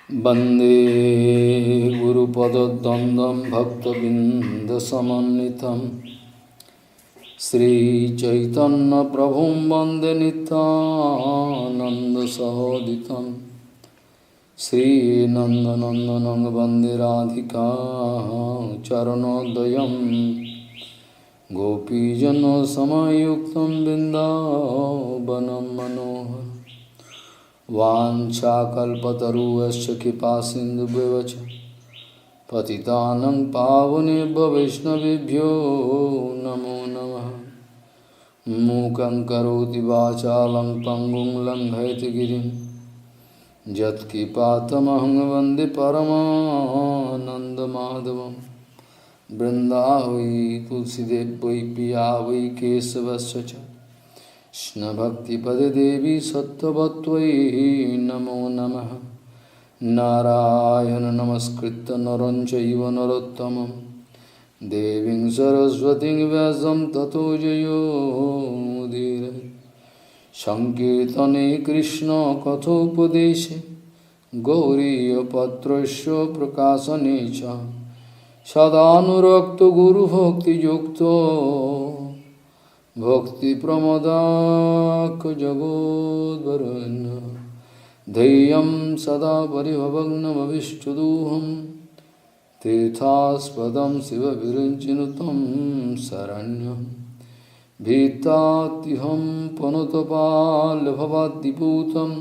वंदे गुरुपदद्वन्द्वं भक्तबिंदसमन्वितं श्रीचैतन्यप्रभुं वन्दे नित्यानन्दसहोदितं श्रीनन्दनन्दनं वन्दे राधिका चरणोदयं गोपीजनसमायुक्तं बिन्दावनं मनोहरम् वाञ्छाकल्पतरुश्च कृपासिन्धुभ्यश्च पतितानं पावनेभ्यो वैष्णवेभ्यो नमो नमः। मूकं करोति वाचालं पङ्गुं लङ्घयति गिरिं यत्कृपातमहं वन्दे परमानन्दमाधवं। वृन्दावै तुलसीदेव वै पिया वै केशवस्य च कृष्ण भक्तिपदे देवी सत्त्ववत्त्वयि नमो नमः। नारायण नमस्कृत्य नरं चैव नरोत्तमं देवीं सरस्वतीं व्यासं ततो जयो मुदीरये। संकीर्तने कृष्ण कथोपदेशे गौरीयपत्रस्य प्रकाशने च सदानुरक्तो गुरुभक्तियुक्तो भक्तिप्रमोदाख जगोद्वरुण्य धैर्यं सदा परिभवग्नमविष्टदोहं तीर्थास्पदं शिवविरञ्चिनुतं शरण्यं भीतात्युहं पुनतपाल्भवाद्दिपूतं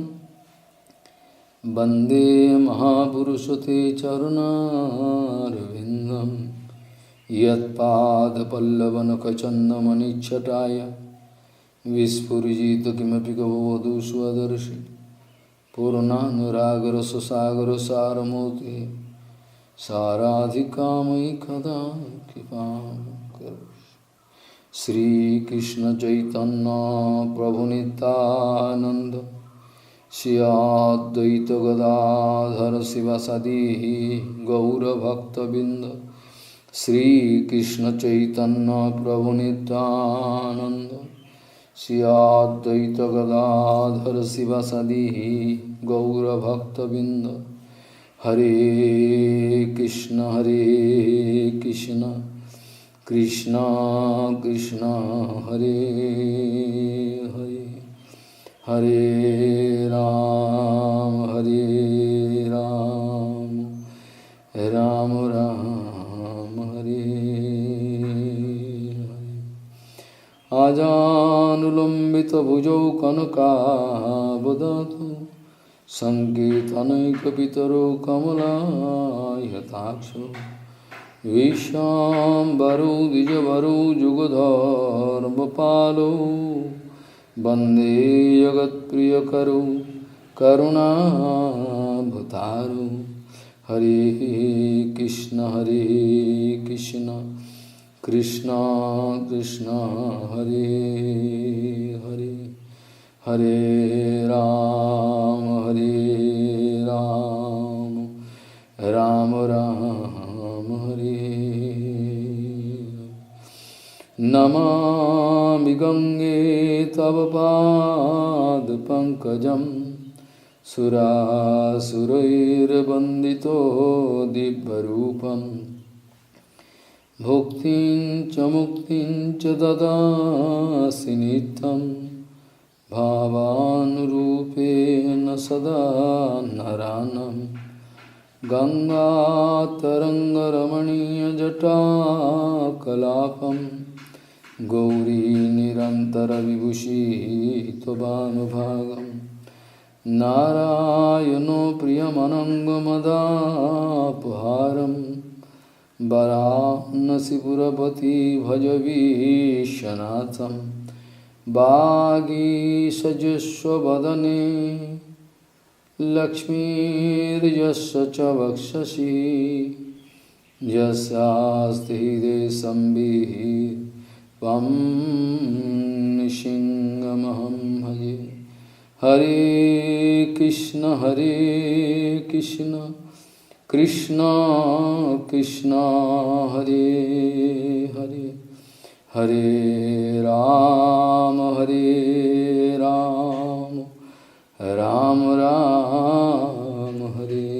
वन्दे महापुरुषते चरुणारविन्दम् यत्पादपल्लवनखचन्दमनिच्छटाय विस्फुरिजित किमपि गववधू स्वदर्शि पूर्णानुरागरससागरसारमूर्तिः साराधिकामयि कदा कृपां करोतु। श्रीकृष्णचैतन्य प्रभुनितानन्द श्री अद्वैत गदाधर शिवसदि गौरभक्तबिंद श्री कृष्ण चैतन्य प्रभु नित्यानंद श्री अद्वैत गदाधर शिवसदि गौरभक्तबिंद। हरे कृष्ण कृष्ण कृष्ण हरे हरे हरे राम राम राम हरे हरे। आजानुलम्बितभुजौ कनकावदातु सङ्कीर्तनैकपितरो कमलायताक्षो विश्वाम्बरो द्विजवरो जुगधर्मपालो वन्दे जगत्प्रियकरो करुणाभतारो। हरे कृष्ण कृष्ण कृष्ण हरे हरे हरे राम राम राम हरे। नमामि गंगे तव पादपङ्कजं सुरासुरैर्वन्दितो दिव्यरूपं भुक्तिं च मुक्तिं च ददासि नित्यं भावानुरूपेण सदा नरानं। गङ्गातरङ्गरमणीयजटाकलापं गौरी निरन्तरविभूषितभानुभागं नारायणो प्रियमनङ्गमदापहारं वरानसीपुरपति भजवीशनाथं। वागीसजस्वदने लक्ष्मीर्यस्य च वक्षसि यस्यास्ति हृदये संवित् त्वं नृसिंहमहं भजे। हरे कृष्ण कृष्ण कृष्ण हरे हरे हरे राम राम राम हरे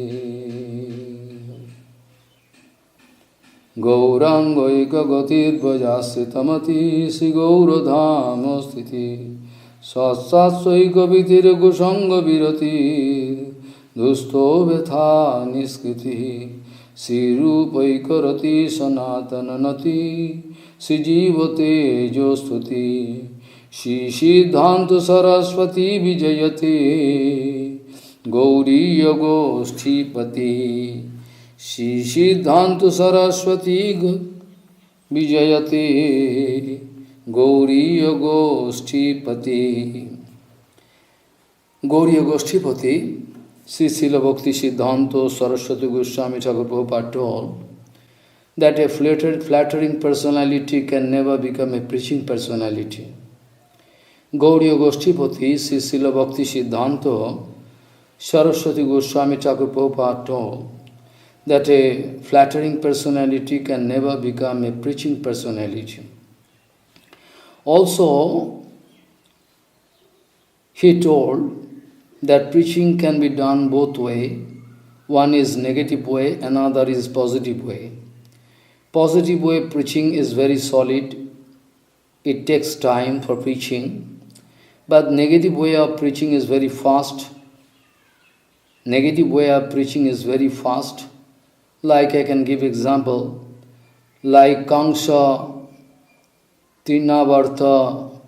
Gaurangoika gatir bhajasritamati si gauradham sthiti satsatsoika vitir gusanga virati dusto vetha niskriti sirupaika rati sanatananati si jivate jostuti Shri Siddhanta Saraswati Vijayate Gauriya Goshtipati Shri Siddhanta Saraswati Vijayate Gauriya Goshtipati Gauriya Goshtipati Sri Srila Bhakti Siddhanta Saraswati Goswami Thakur Prabhupada told that a flattering personality can never become a preaching personality. Gauriya Goshtipati, Sri Srila Bhakti Siddhanta Saraswati Goswami Thakur Prabhupada told that a flattering personality can never become a preaching personality. Also, he told that preaching can be done both ways. One is negative way, another is positive way. Positive way preaching is very solid. It takes time for preaching. But negative way of preaching is very fast. Negative way of preaching is very fast. Like I can give example, like Kamsa, Trinavartha,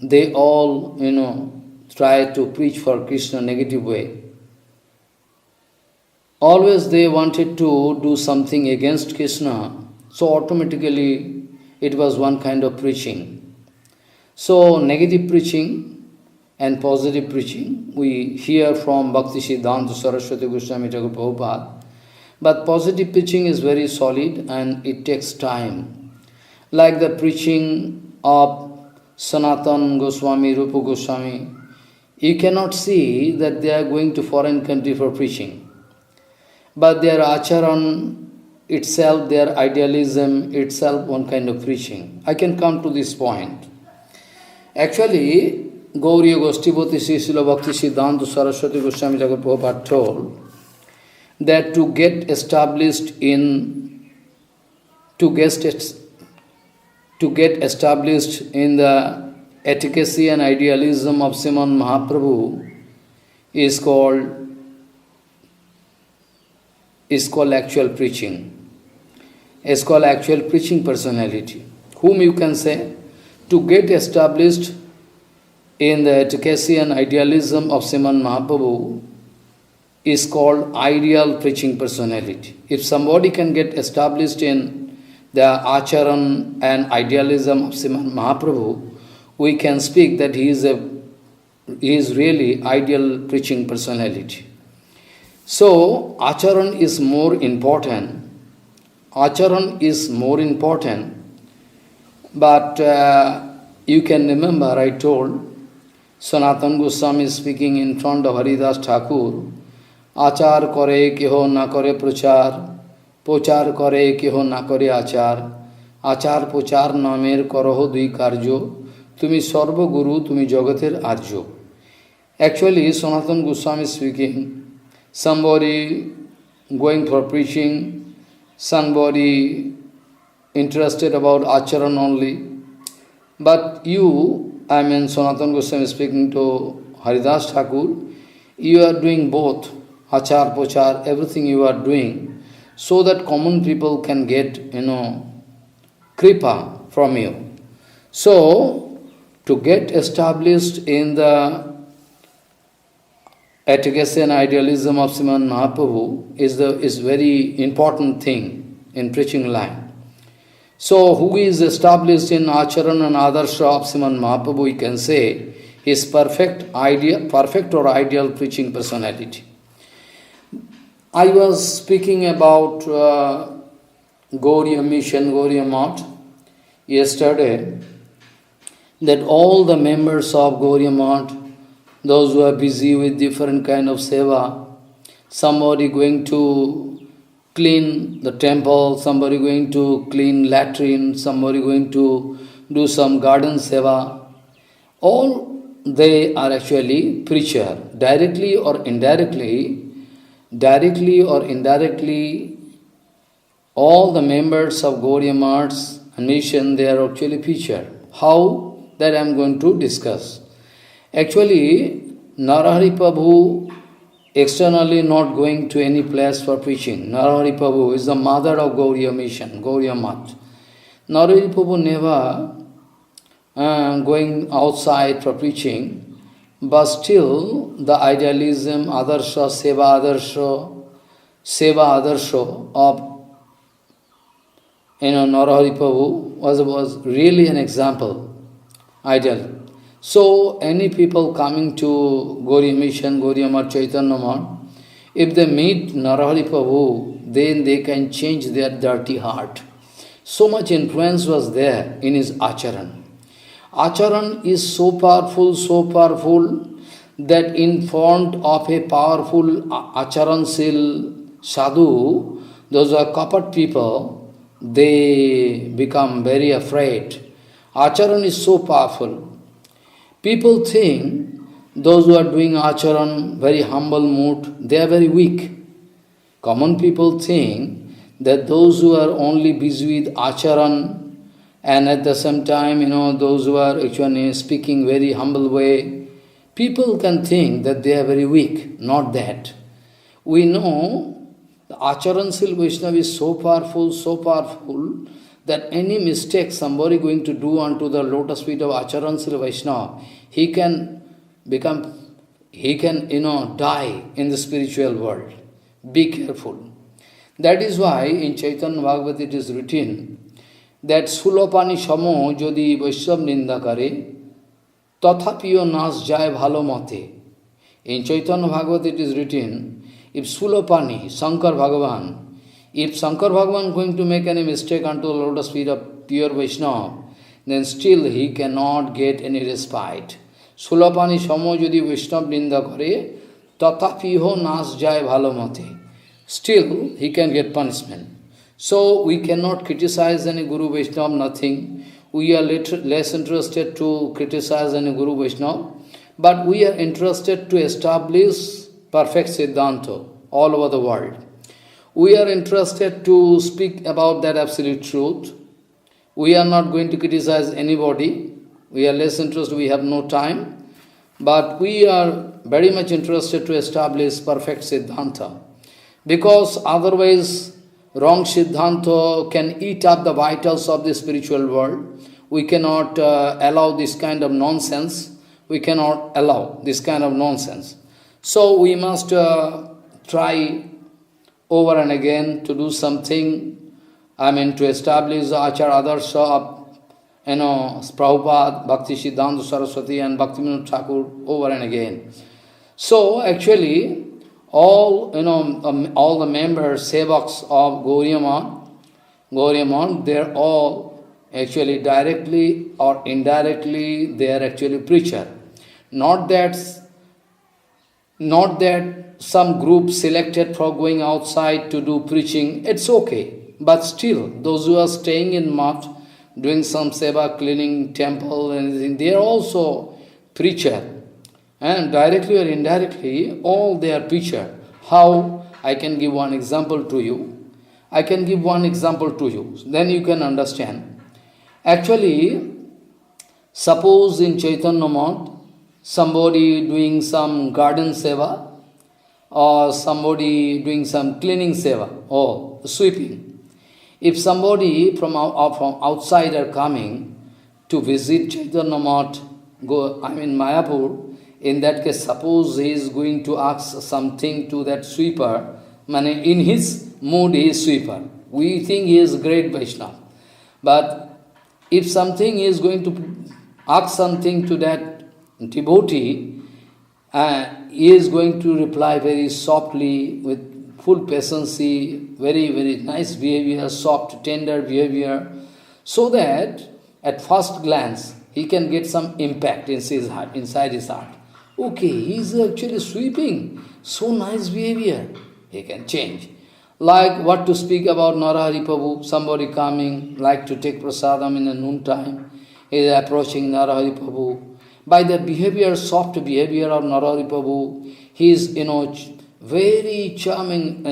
they all, try to preach for Krishna negative way. Always they wanted to do something against Krishna, so automatically it was one kind of preaching. So, negative preaching and positive preaching, we hear from Bhakti Siddhanta Saraswati Goswami Thakur Prabhupada. But positive preaching is very solid and it takes time. Like the preaching of Sanatan Goswami, Rupa Goswami, you cannot see that they are going to foreign country for preaching. But their acharan itself, their idealism itself, one kind of preaching. I can come to this point. Actually, Gauriya Goshtipati Sri Srila Bhakti Siddhanta Saraswati Goswami Thakur Prabhupada told that to get established in the efficacy and idealism of Sriman Mahaprabhu is called actual preaching. Is called actual preaching personality. Whom you can say? To get established in the efficacy and idealism of Sriman Mahaprabhu is called ideal preaching personality. If somebody can get established in the acharan and idealism of Sriman Mahaprabhu, we can speak that he is really ideal preaching personality. So, acharan is more important. Acharan is more important. But you can remember, I told, Sanatan Goswami speaking in front of Haridas Thakur, Achar kore keho na kore prachar, pochar kore keho na kore achar, achar pochar namer koroho dui karjo, tumi sarva guru, tumi jagater arjo. Actually, Sanatan Goswami speaking, somebody going for preaching, somebody interested about acharan only. But you, Sanatan Goswami speaking to Haridas Thakur, you are doing both, achar, pochar, everything you are doing, so that common people can get, kripa from you. So, to get established in the efficacy and idealism of Sriman Mahaprabhu is very important thing in preaching line. So, who is established in acharan and adarsha of Sriman Mahaprabhu, we can say, is perfect or ideal preaching personality. I was speaking about Gauriya Mission, Gauriya Math yesterday, that all the members of Gauriya Math, those who are busy with different kind of seva, somebody going to clean the temple, somebody going to clean latrine, somebody going to do some garden seva, all they are actually preacher, directly or indirectly, all the members of Gauriya Math's mission, they are actually preacher. How? That I am going to discuss. Actually, Narahari Prabhu externally not going to any place for preaching. Narahari Prabhu is the mother of Gauriya mission, Gauriya Math. Narahari Prabhu never going outside for preaching, but still the idealism, seva adarsha of Narahari Prabhu was really an example, ideal. So, any people coming to Gauriya Mission, Gauriya Math, Chaitanya Math, if they meet Narahari Prabhu, then they can change their dirty heart. So much influence was there in his acharan. Acharan is so powerful, that in front of a powerful acharansil sadhu, those are kapat people, they become very afraid. Acharan is so powerful. People think those who are doing acharan, very humble mood, they are very weak. Common people think that those who are only busy with acharan and at the same time, those who are actually speaking very humble way, people can think that they are very weak. Not that. We know the acharansil Vaishnava is so powerful, that any mistake somebody going to do unto the lotus feet of Acharyaship Vaishnava, he can die in the spiritual world. Be careful. That is why in Chaitanya Bhagavad it is written that Sulopani Shamo Jodi Vaishnav Ninda Kare Tathapiyo Nas Jai Bhalo Mate. In Chaitanya Bhagavad it is written, if Sulopani, Shankar Bhagavan, if Shankar Bhagavan going to make any mistake unto the lotus feet of pure Vaishnava, then still he cannot get any respite. Sulapani Shamo Jodi Vaishnav Ninda Kare Tathapiho Nas Jai Bhalo Mate. Still he can get punishment. So we cannot criticize any Guru Vaishnava, nothing. We are less interested to criticize any Guru Vaishnava, but we are interested to establish perfect Siddhanta all over the world. We are interested to speak about that absolute truth. We are not going to criticize anybody. We are less interested, we have no time. But we are very much interested to establish perfect Siddhanta. Because otherwise, wrong Siddhanta can eat up the vitals of the spiritual world. We cannot allow this kind of nonsense. We cannot allow this kind of nonsense. So we must try over and again to do something, to establish the Achar Adarsha of, Prabhupada, Bhakti Siddhanta Saraswati and Bhaktivinoda Thakur over and again. So actually, all the members, sevaks of Gauriya Math, they are all actually directly or indirectly, they are actually preacher. Not that some group selected for going outside to do preaching, it's okay. But still, those who are staying in Math, doing some seva, cleaning temple and anything, they are also preacher. And directly or indirectly, all they are preacher. How? I can give one example to you. Then you can understand. Actually, suppose in Chaitanya Math, somebody doing some garden seva, or somebody doing some cleaning seva, or sweeping. If somebody from outside are coming to visit Chaitanya Math, Mayapur, in that case, suppose he is going to ask something to that sweeper, in his mood he is sweeper. We think he is great Vaishnava. But if something he is going to ask something to that devotee, he is going to reply very softly, with full patience, very, very nice behavior, soft, tender behavior, so that at first glance he can get some impact inside his heart. Okay, he is actually sweeping, so nice behavior, he can change. Like what to speak about Narahari Prabhu, somebody coming, like to take prasadam in the noon time, he is approaching Narahari Prabhu. By the behavior, soft behavior of Narahari Prabhu, his very charming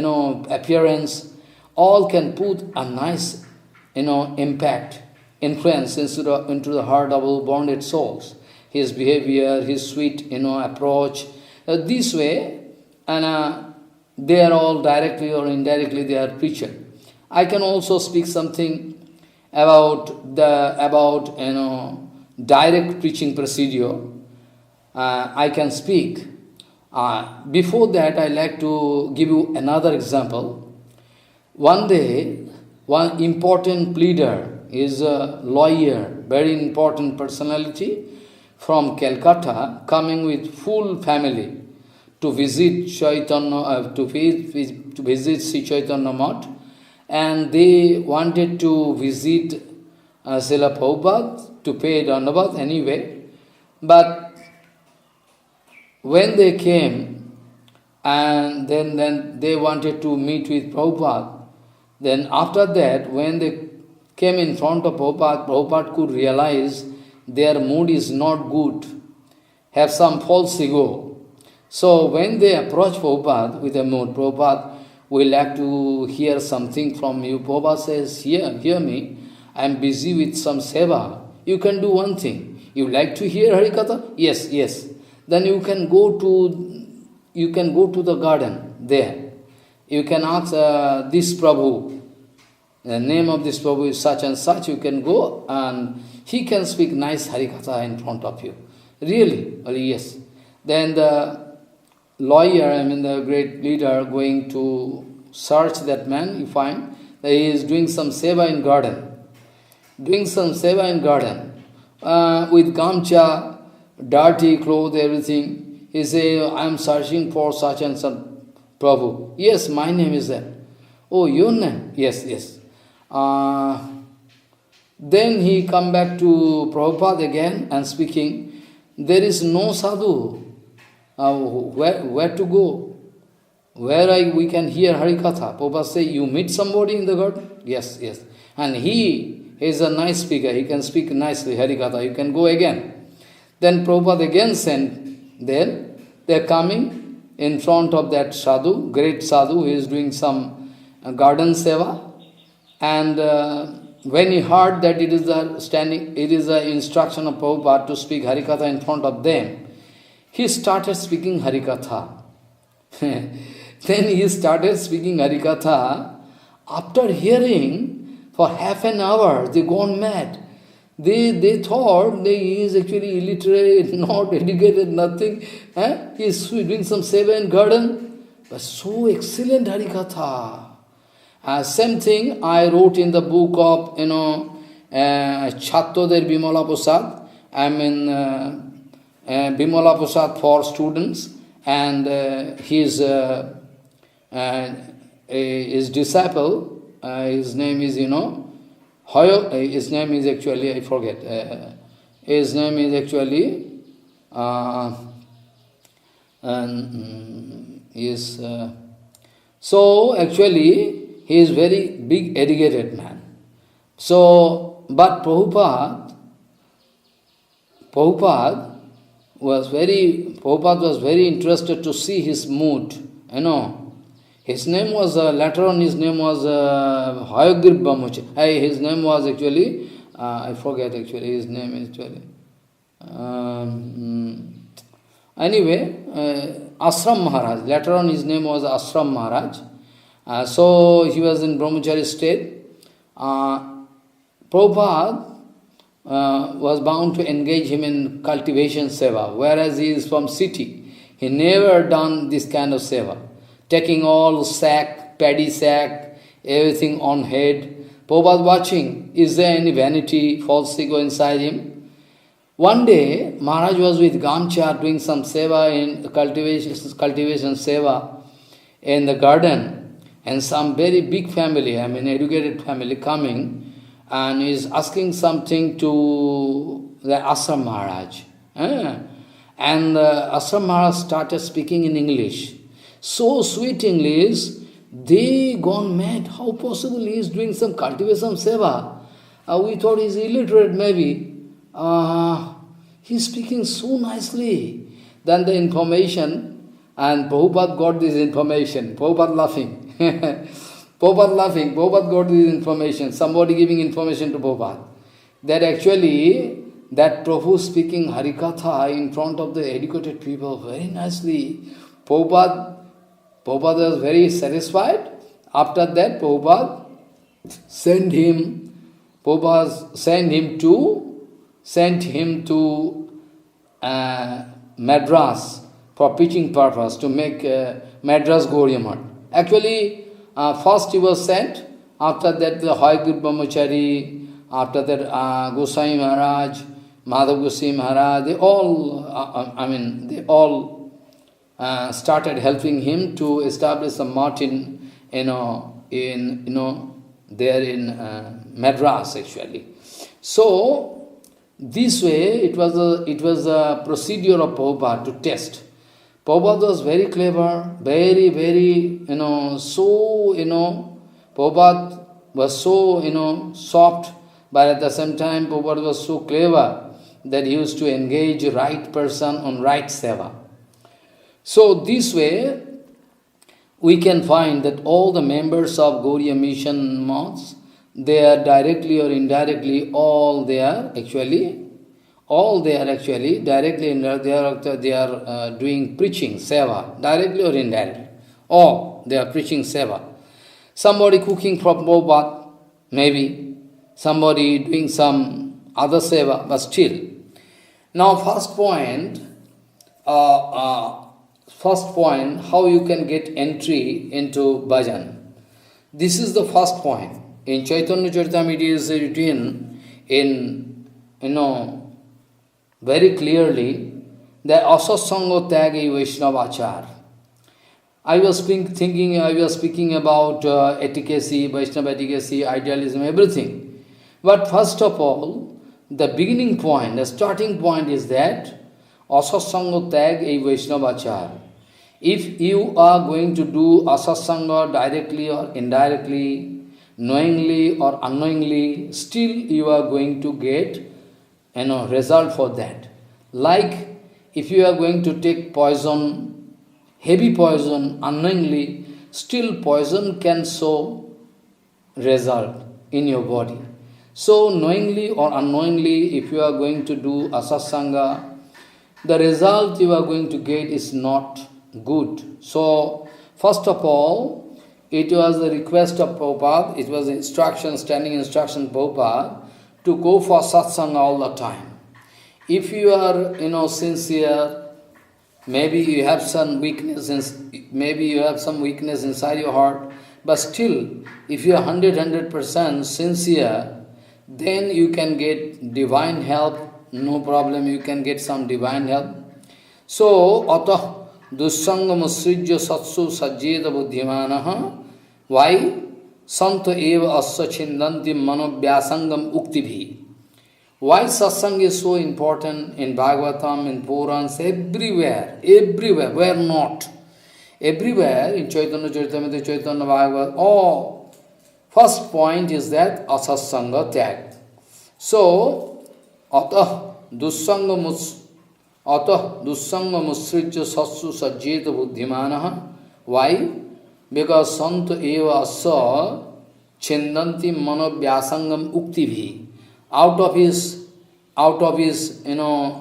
appearance, all can put a nice, impact, influence into the heart of all bonded souls. His behavior, his sweet, approach. This way, and they are all directly or indirectly they are preacher. I can also speak something about direct preaching procedure. I can speak. Before that, I like to give you another example. One day, one important pleader is a lawyer, very important personality from Calcutta, coming with full family to visit Chaitanya, to visit Sri Chaitanya Math, and they wanted to visit Srila Prabhupada to pay Dandavat anyway. But when they came, and then they wanted to meet with Prabhupada, then after that, when they came in front of Prabhupada, Prabhupada could realize their mood is not good, have some false ego. So when they approach Prabhupada with a mood, Prabhupada, we like to hear something from you. Prabhupada says, hear me, I am busy with some seva. You can do one thing. You like to hear Harikatha? Yes. Then you can go to the garden there. You can ask this Prabhu, the name of this Prabhu is such and such, you can go and he can speak nice Harikatha in front of you. Really? Yes. Then the lawyer, the great leader, going to search that man, you find that he is doing some seva in garden. With gamcha, dirty clothes, everything. He say, I am searching for such and such Prabhu. Yes, my name is there. Oh, your name? Yes. Then he come back to Prabhupada again and speaking, there is no sadhu. Where to go? We can hear Harikatha. Prabhupada say, you meet somebody in the garden? Yes. And he is a nice speaker. He can speak nicely Harikatha. You can go again. Then Prabhupada again sent. Then they are coming in front of that sadhu, great sadhu, who is doing some garden seva. And when he heard that it is the instruction of Prabhupada to speak Harikatha in front of them, he started speaking Harikatha. Then he started speaking Harikatha. After hearing, for half an hour, they gone mad. They thought he is actually illiterate, not educated, nothing. He is doing some seva in garden. But so excellent Harikatha. Same thing I wrote in the book of, Chattoder Bimala Prasad. Bimala Prasad for students. And his disciple, his name is, his name is actually, I forget. His name is actually, so actually, he is very big educated man. So, but Prabhupada was very interested to see his mood, His name was, later on his name was Hayagir Brahmacharya. His name was actually, I forget actually, his name is actually. Anyway, Ashram Maharaj. Later on his name was Ashram Maharaj. So he was in Brahmachari state. Prabhupada was bound to engage him in cultivation seva, whereas he is from city. He never done this kind of seva. Taking all sack, paddy sack, everything on head. Prabhupada watching, is there any vanity, false ego inside him? One day, Maharaj was with Gamcha doing some seva in cultivation seva in the garden, and some very big family, educated family coming, and is asking something to the Ashram Maharaj. And Ashram Maharaj started speaking in English. So sweet English, they gone mad. How possible he is doing some cultivation seva? We thought he is illiterate maybe. He is speaking so nicely. Then the information, and Prabhupada got this information. Prabhupada laughing. Prabhupada laughing, Prabhupada got this information, somebody giving information to Prabhupada, that actually, that Prabhu speaking Harikatha in front of the educated people very nicely. Prabhupada was very satisfied. After that, Prabhupada sent him, Prabhupada sent him to Madras for preaching purpose, to make Madras Gauriya Math. Actually, first he was sent, after that the Hayagud Brahmachari, after that Gosai Maharaj, Madhav Gosai Maharaj, they all started helping him to establish a math there in Madras actually. So this way it was a procedure of Prabhupada to test. Prabhupada was very clever, very, very, Prabhupada was so, soft, but at the same time Prabhupada was so clever that he used to engage right person on right seva. So this way, we can find that all the members of Gauriya Mission Maths, they are directly or indirectly, they are directly they are doing preaching, seva, directly or indirectly. All they are preaching seva. Somebody cooking for Prabhupada, maybe. Somebody doing some other seva, but still. Now first point, how you can get entry into bhajan. This is the first point. In Chaitanya Charitamrita it is written very clearly that asasanga tyagi Vaishnavachar. I was speaking about efficacy, Vaishnava efficacy, idealism, everything. But first of all, the beginning point, the starting point is that asasanga tag a Vaishnavachar. If you are going to do asasanga directly or indirectly, knowingly or unknowingly, still you are going to get result for that. Like if you are going to take poison, heavy poison, unknowingly, still poison can show result in your body. So knowingly or unknowingly, if you are going to do asasanga, the result you are going to get is not good. So, first of all, it was the request of Prabhupada, it was instruction, standing instruction Prabhupada, to go for satsanga all the time. If you are, sincere, maybe you have some weakness, inside your heart, but still, if you are 100% sincere, then you can get divine help, no problem, you can get some divine help. So, atah dussanga musrijya satsu sajjeta buddhimanaha. Why? Santa eva asya chindanti manovyasangam uktibhi. Why satsang is so important in Bhagavatam, in Purans, everywhere, where not? Everywhere, in Chaitanya Charitamrita, Chaitanya Bhagavad, first point is that asatsanga tyag. So, atah dussanga musrijya satsu sajjeta buddhimanaha. Why? Because santa eva asa chindanti manovyasangam uktibhi. Out of his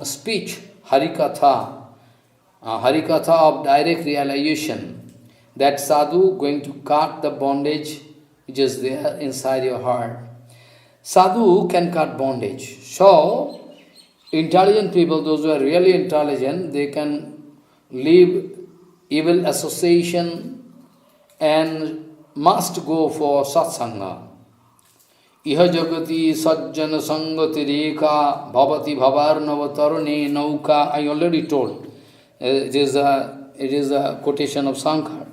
speech, harikatha of direct realization, that sadhu going to cut the bondage which is there inside your heart. Sadhu can cut bondage. So, intelligent people, those who are really intelligent, they can leave evil association and must go for satsanga. Iha jagati sajjana sangati reka bhavati bhavarnava tarune nauka. I already told. It is a quotation of Sankar.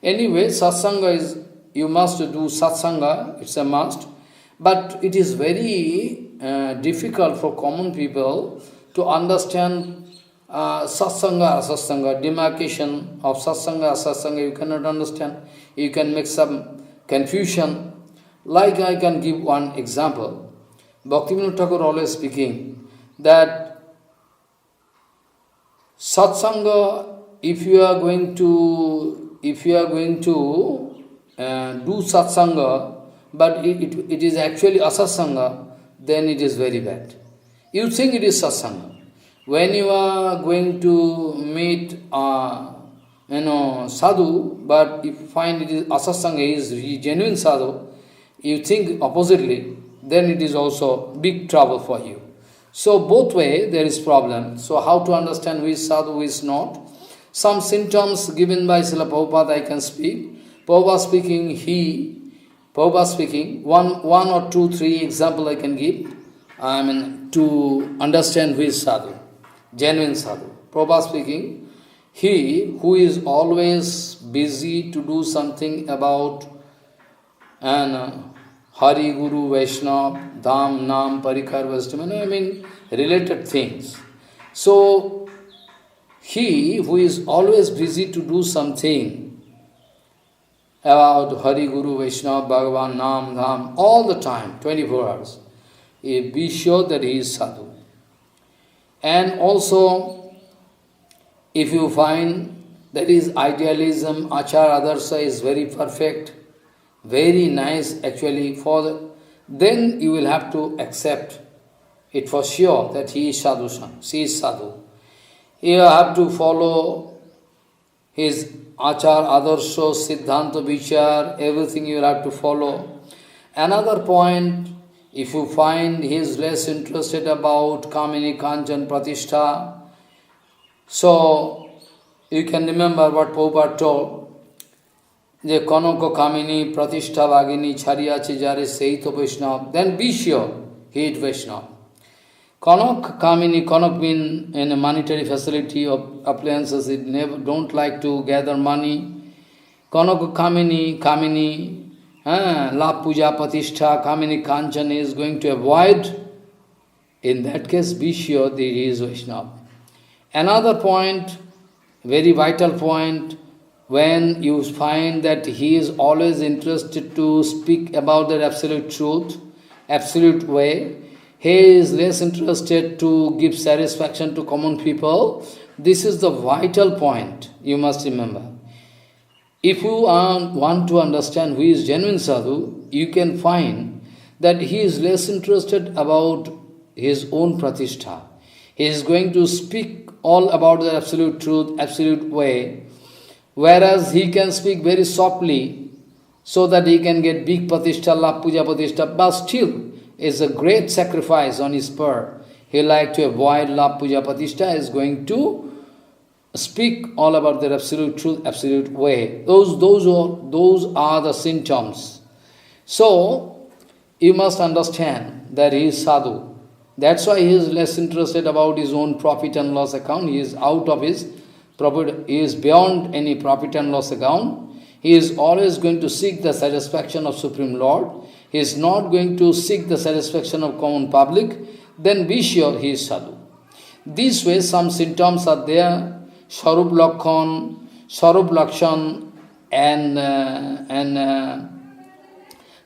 Anyway, satsanga is, you must do satsanga, it's a must. But it is very difficult for common people to understand satsanga, asasanga, demarcation of satsanga, asasanga, you cannot understand. You can make some confusion. Like I can give one example. Bhaktivinoda Thakur always speaking that satsanga, if you are going to do satsanga, but it is actually asatsanga, then it is very bad. You think it is satsanga. When you are going to meet sadhu, but if you find it is asatsanga, is genuine sadhu, you think oppositely, then it is also big trouble for you. So both way there is problem. So how to understand who is sadhu, who is not? Some symptoms given by Srila Prabhupada I can speak. Prabhupada speaking, one or two, three example I can give. To understand who is sadhu, genuine sadhu. Prabhupada speaking, he who is always busy to do something about Hari, Guru, Vaishnava, Dham, Nam, Parikar, Vaishnava, related things. So, he who is always busy to do something about Hari, Guru, Vaishnava, Bhagavan, Nam, Dham, all the time, 24 hours, be sure that he is sadhu. And also, if you find that his idealism, achar, adarsha is very perfect, very nice actually, then you will have to accept it for sure that he is sadhu, she is sadhu. You have to follow his achar, adarsha, siddhanta, vichar, everything you will have to follow. Another point, if you find he is less interested about Kamini, Kanchan, Pratishtha, so you can remember what Prabhupada told, যে কনক কামিনী প্রতিষ্ঠা বাগিনী ছাড়িয়াছে যারে সেই তো বৈষ্ণব, then be sure he is Vaishnava. Kanak Kamini, Kanak mean in a monetary facility of appliances, it never don't like to gather money. Kanak Kamini, La Puja Pratishtha, Kamini Kanchan is going to avoid. In that case, be sure that he is Vaishnava. Another point, very vital point, when you find that he is always interested to speak about the absolute truth, absolute way, he is less interested to give satisfaction to common people, this is the vital point you must remember. If you want to understand who is genuine sadhu, you can find that he is less interested about his own pratishtha. He is going to speak all about the absolute truth, absolute way, whereas he can speak very softly so that he can get big pratishtha, la puja pratishtha, but still is a great sacrifice on his part. He like to avoid la puja pratishtha, is going to speak all about the absolute truth, absolute way. Those are the symptoms. So, you must understand that he is sadhu. That's why he is less interested about his own profit and loss account. He is out of his profit, he is beyond any profit and loss account. He is always going to seek the satisfaction of Supreme Lord. He is not going to seek the satisfaction of common public. Then be sure he is sadhu. This way some symptoms are there. Sarup Lakshan and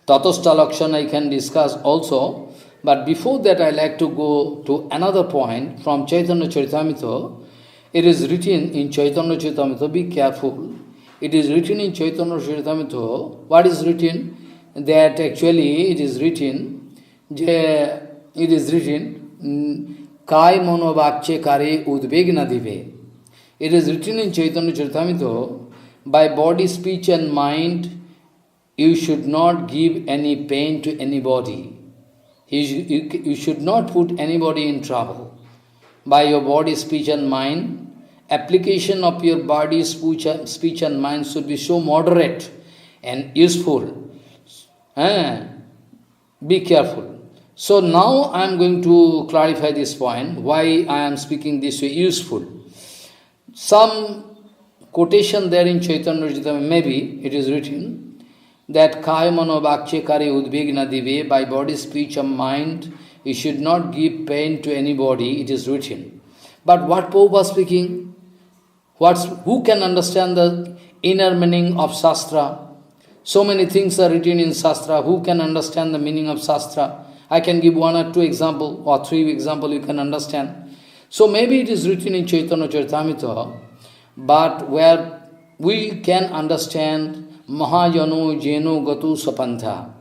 Tatastha Lakshan I can discuss also. But before that I like to go to another point from Chaitanya Charitamrita. It is written in Chaitanya Charitamrita, be careful. It is written in Chaitanya Charitamrita. What is written? That actually it is written, Kai Monovakche Kare Udvegna Dive. It is written in Chaitanya Charitamrita, by body, speech and mind, you should not give any pain to anybody. You should not put anybody in trouble. By your body, speech and mind, application of your body, speech and mind should be so moderate and useful. Be careful. So now I am going to clarify this point, why I am speaking this way, useful. Some quotation there in Chaitanya Charitamrita, maybe it is written, that Kaya Mano Bhakche Kare Udvegna Dive, by body, speech and mind, you should not give pain to anybody, it is written. But what Prabhupada speaking? Who can understand the inner meaning of Shastra? So many things are written in Shastra. Who can understand the meaning of Shastra? I can give one or two examples, or three examples you can understand. So maybe it is written in Chaitanya Charitamrita, but where we can understand Mahajano Jeno Gatu Sapantha.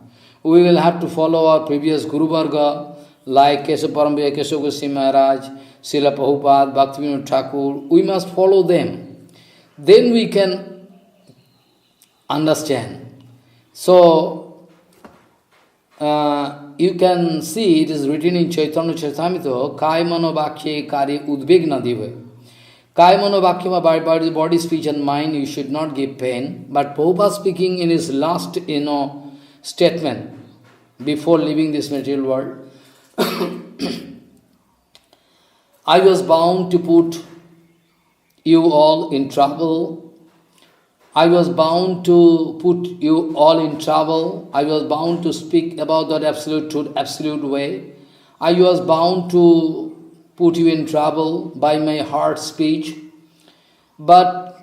We will have to follow our previous Guru Varga, like Keshav Paramya, Keshav Goswami Maharaj, Srila Prabhupada, Bhaktivinoda Thakur. We must follow them. Then we can understand. So, you can see it is written in Chaitanya Charitamrita, Kai Mano Bhakye Kari Udvigna Dive. Kai Mano Bhakya, by body, speech and mind, you should not give pain. But Prabhupada speaking in his last, statement, before leaving this material world, I was bound to put you all in trouble. I was bound to put you all in trouble. I was bound to speak about that absolute truth, absolute way. I was bound to put you in trouble by my hard speech. But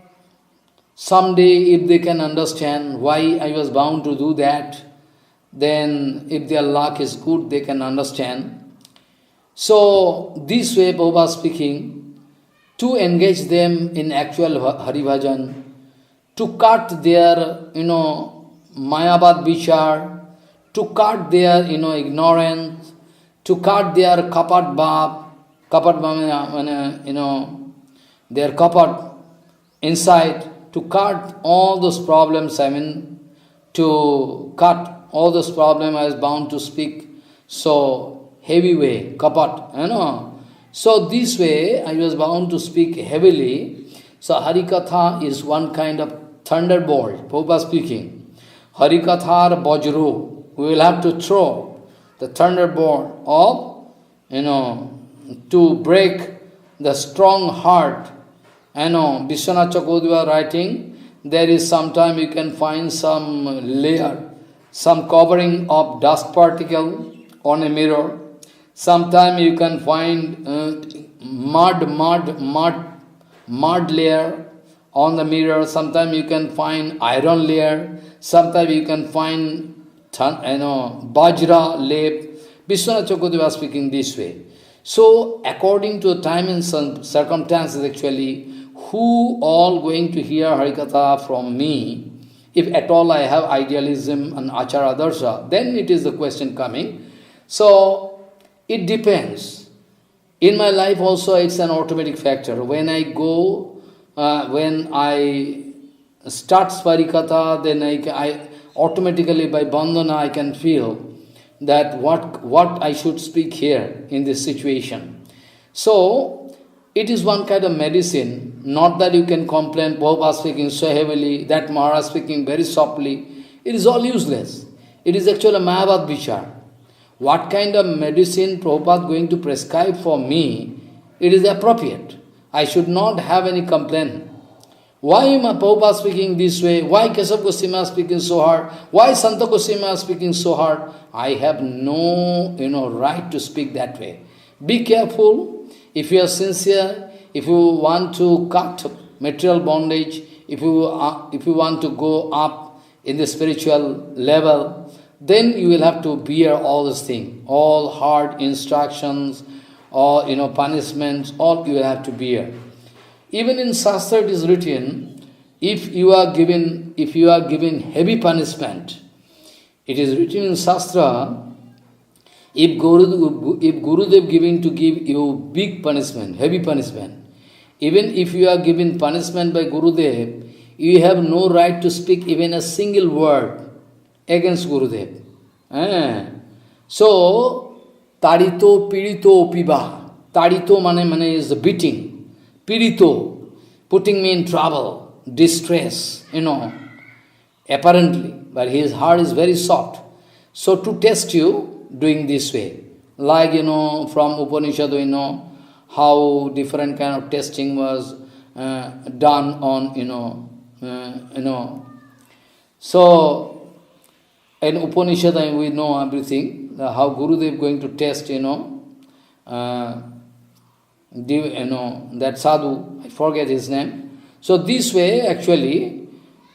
someday, if they can understand why I was bound to do that, then if their luck is good, they can understand. So, this way, Prabhupada speaking, to engage them in actual Hari Bhajan, to cut their, Mayabad Vichar, to cut their, ignorance, to cut their Kapat Bhav, their Kapat inside, to cut all those problems, to cut all those problems I was bound to speak so heavy way, kapat, So this way I was bound to speak heavily. So Harikatha is one kind of thunderbolt, Prabhupada speaking. Harikathar Bajru, we will have to throw the thunderbolt of, to break the strong heart. Vishwanath Chakravarti writing, there is sometime you can find some layer, some covering of dust particle on a mirror. Sometime you can find mud layer on the mirror. Sometime you can find iron layer. Sometime you can find bajra lap. Vishwanath Chakravarti was speaking this way. So according to time and circumstances actually, who all going to hear Harikatha from me, if at all I have idealism and achara darsha, then it is the question coming. So, it depends. In my life also it's an automatic factor. When I go, when I start Svarikatha, then I automatically by bandhana I can feel that what I should speak here in this situation. So, it is one kind of medicine, not that you can complain, Prabhupada speaking so heavily, that Maharaj speaking very softly. It is all useless. It is actually a Mayavad Vichar. What kind of medicine Prabhupada going to prescribe for me, it is appropriate. I should not have any complaint. Why am I Prabhupada speaking this way? Why Keshav Goswami speaking so hard? Why Santa Goswami speaking so hard? I have no right to speak that way. Be careful. If you are sincere, if you want to cut material bondage, if you want to go up in the spiritual level, then you will have to bear all these things, all hard instructions, or punishments, all you will have to bear. Even in Shastra it is written, if you are given heavy punishment, it is written in Shastra, if Gurudev giving to give you big punishment, heavy punishment, even if you are given punishment by Gurudev, you have no right to speak even a single word against Gurudev. So, tarito pirito piba. Tarito mane is the beating. Pirito, putting me in trouble, distress, apparently. But his heart is very soft. So to test you, doing this way. Like, from Upanishad, how different kind of testing was done on, So, in Upanishad, we know everything, how Gurudev going to test, that sadhu, I forget his name. So this way, actually,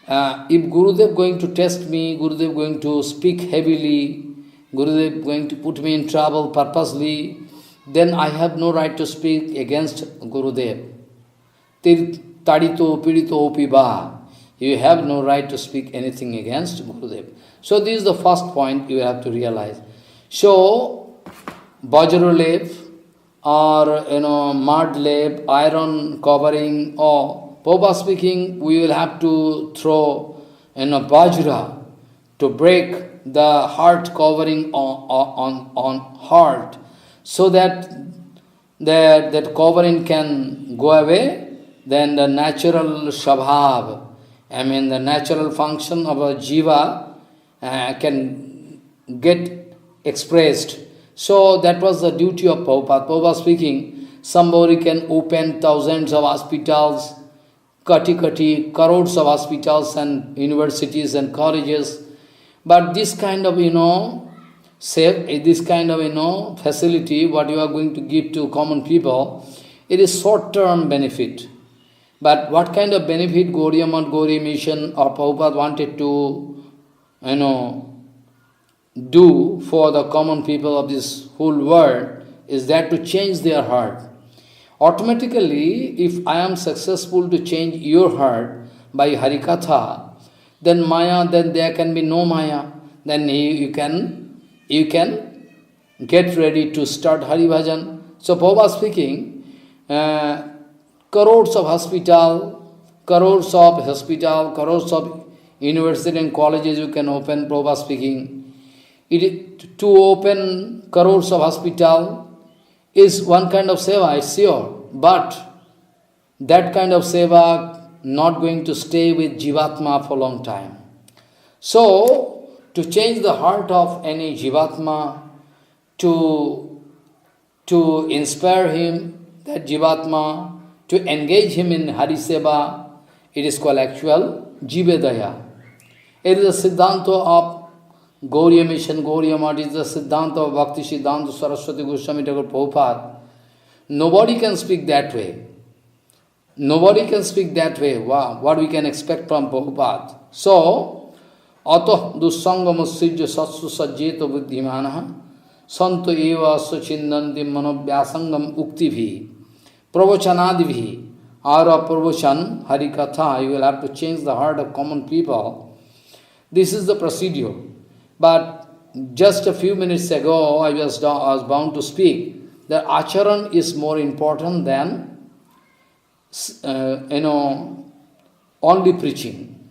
if Gurudev going to test me, Gurudev going to speak heavily, Gurudev going to put me in trouble purposely, then I have no right to speak against Gurudev. Tarito pirito piba. You have no right to speak anything against Gurudev. So this is the first point you have to realize. So, Vajralep or mud lap, iron covering, or Prabhupada speaking, we will have to throw Vajra to break the heart covering on heart, so that that covering can go away. Then the natural shabhav, the natural function of a jiva can get expressed. So that was the duty of Prabhupada. Prabhupada speaking, somebody can open thousands of hospitals, crores of hospitals and universities and colleges, but this kind of, facility, what you are going to give to common people, it is short-term benefit. But what kind of benefit Gauriya Math, Gauriya Mission or Prabhupada wanted to, do for the common people of this whole world is that to change their heart. Automatically, if I am successful to change your heart by Harikatha, then Maya, then there can be no Maya. Then you can get ready to start Hari Bhajan. So Prabhupada speaking, crores of hospital, crores of university and colleges you can open, Prabhupada speaking. To open crores of hospital is one kind of seva, it's sure. But that kind of seva not going to stay with Jivatma for a long time. So, to change the heart of any Jivatma, to inspire him, that Jivatma, to engage him in Hariseva, it is called actual Jivedaya. It is a Siddhanta of Gauriya Mission, Gauriya Math, is the Siddhanta of Bhakti Siddhanta Saraswati Goswami Thakur Prabhupada. Nobody can speak that way. Nobody can speak that way. Wow, what we can expect from Prabhupada. So, Ato Dussangamassijya Satsu Sajjeta Buddhimanaha Santo Eva Sachindanti Manovyasangam Uktivi Pravachanadibhi Ara Pravachan Harikatha. You will have to change the heart of common people. This is the procedure. But just a few minutes ago, I was bound to speak that acharan is more important than, only preaching.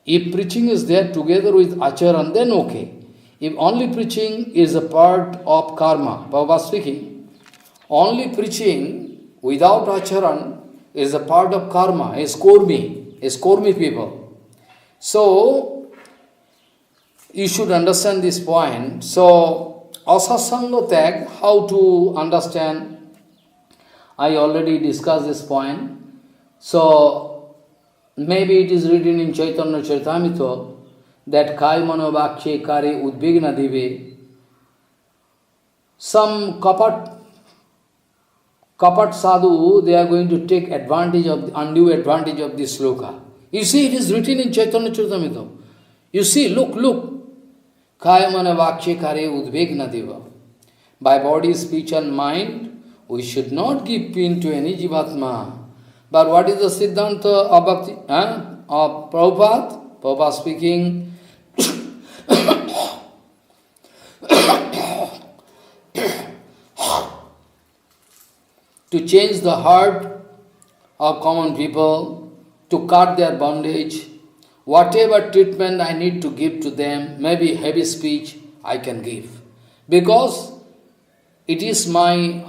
If preaching is there together with acharan, then okay. If only preaching is a part of karma, Prabhupada speaking, only preaching without acharan is a part of karma, is kormi people. So, you should understand this point. So, asasanga tag, how to understand? I already discussed this point. So, maybe it is written in Chaitanya Charitamrita that Kai Mano Vakshe Kare Udbigna Dive. Some kapat sadhu, they are going to take undue advantage of this sloka. You see, it is written in Chaitanya Charitamrita. You see, look. Kaya mana vakshe kare udvegna deva. By body, speech and mind, we should not give pain to any jivatma. But what is the Siddhanta of Bhakti, of Prabhupada? Prabhupada speaking, to change the heart of common people, to cut their bondage, whatever treatment I need to give to them, maybe heavy speech, I can give. Because it is my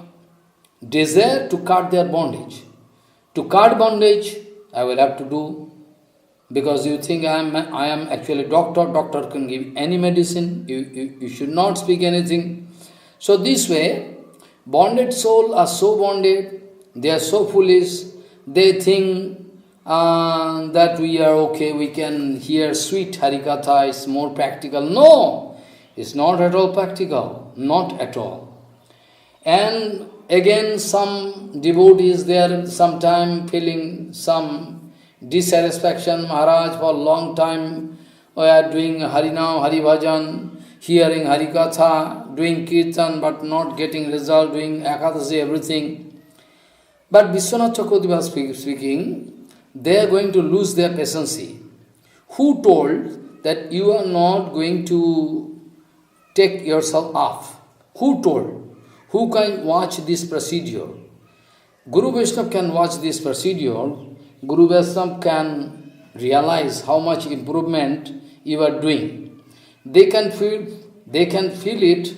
desire to cut their bondage. To cut bondage, I will have to do. Because you think I am actually doctor can give any medicine, you should not speak anything. So this way, bonded souls are so bonded, they are so foolish, they think that we are okay, we can hear sweet Harikatha, is more practical. No, it's not at all practical, not at all. And again, some devotees, they are sometime feeling some dissatisfaction. Maharaj, for a long time, we are doing Harinam, Hari Bhajan, hearing Harikatha, doing Kirtan, but not getting result, doing Ekadasi, everything. But Vishwanath Chakravarti speaking, they are going to lose their patience. Who told that you are not going to take yourself off? Who told? Who can watch this procedure? Guru Vaishnava can watch this procedure. Guru Vaishnava can realize how much improvement you are doing. They can feel it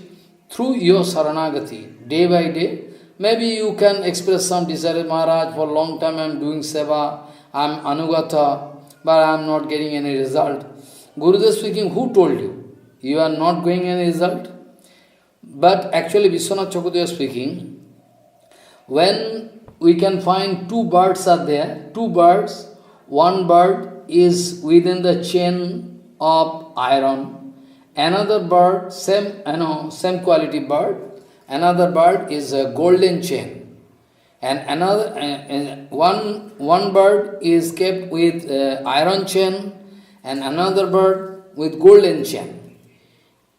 through your Saranagati, day by day. Maybe you can express some desire, Maharaj, for a long time I am doing seva, I am Anugata, but I am not getting any result. Gurudev speaking, who told you? You are not getting any result? But actually, Vishwanath Chakravarti speaking, when we can find two birds are there, two birds, one bird is within the chain of iron, another bird, same quality bird, another bird is a golden chain, and another one bird is kept with iron chain, and another bird with golden chain.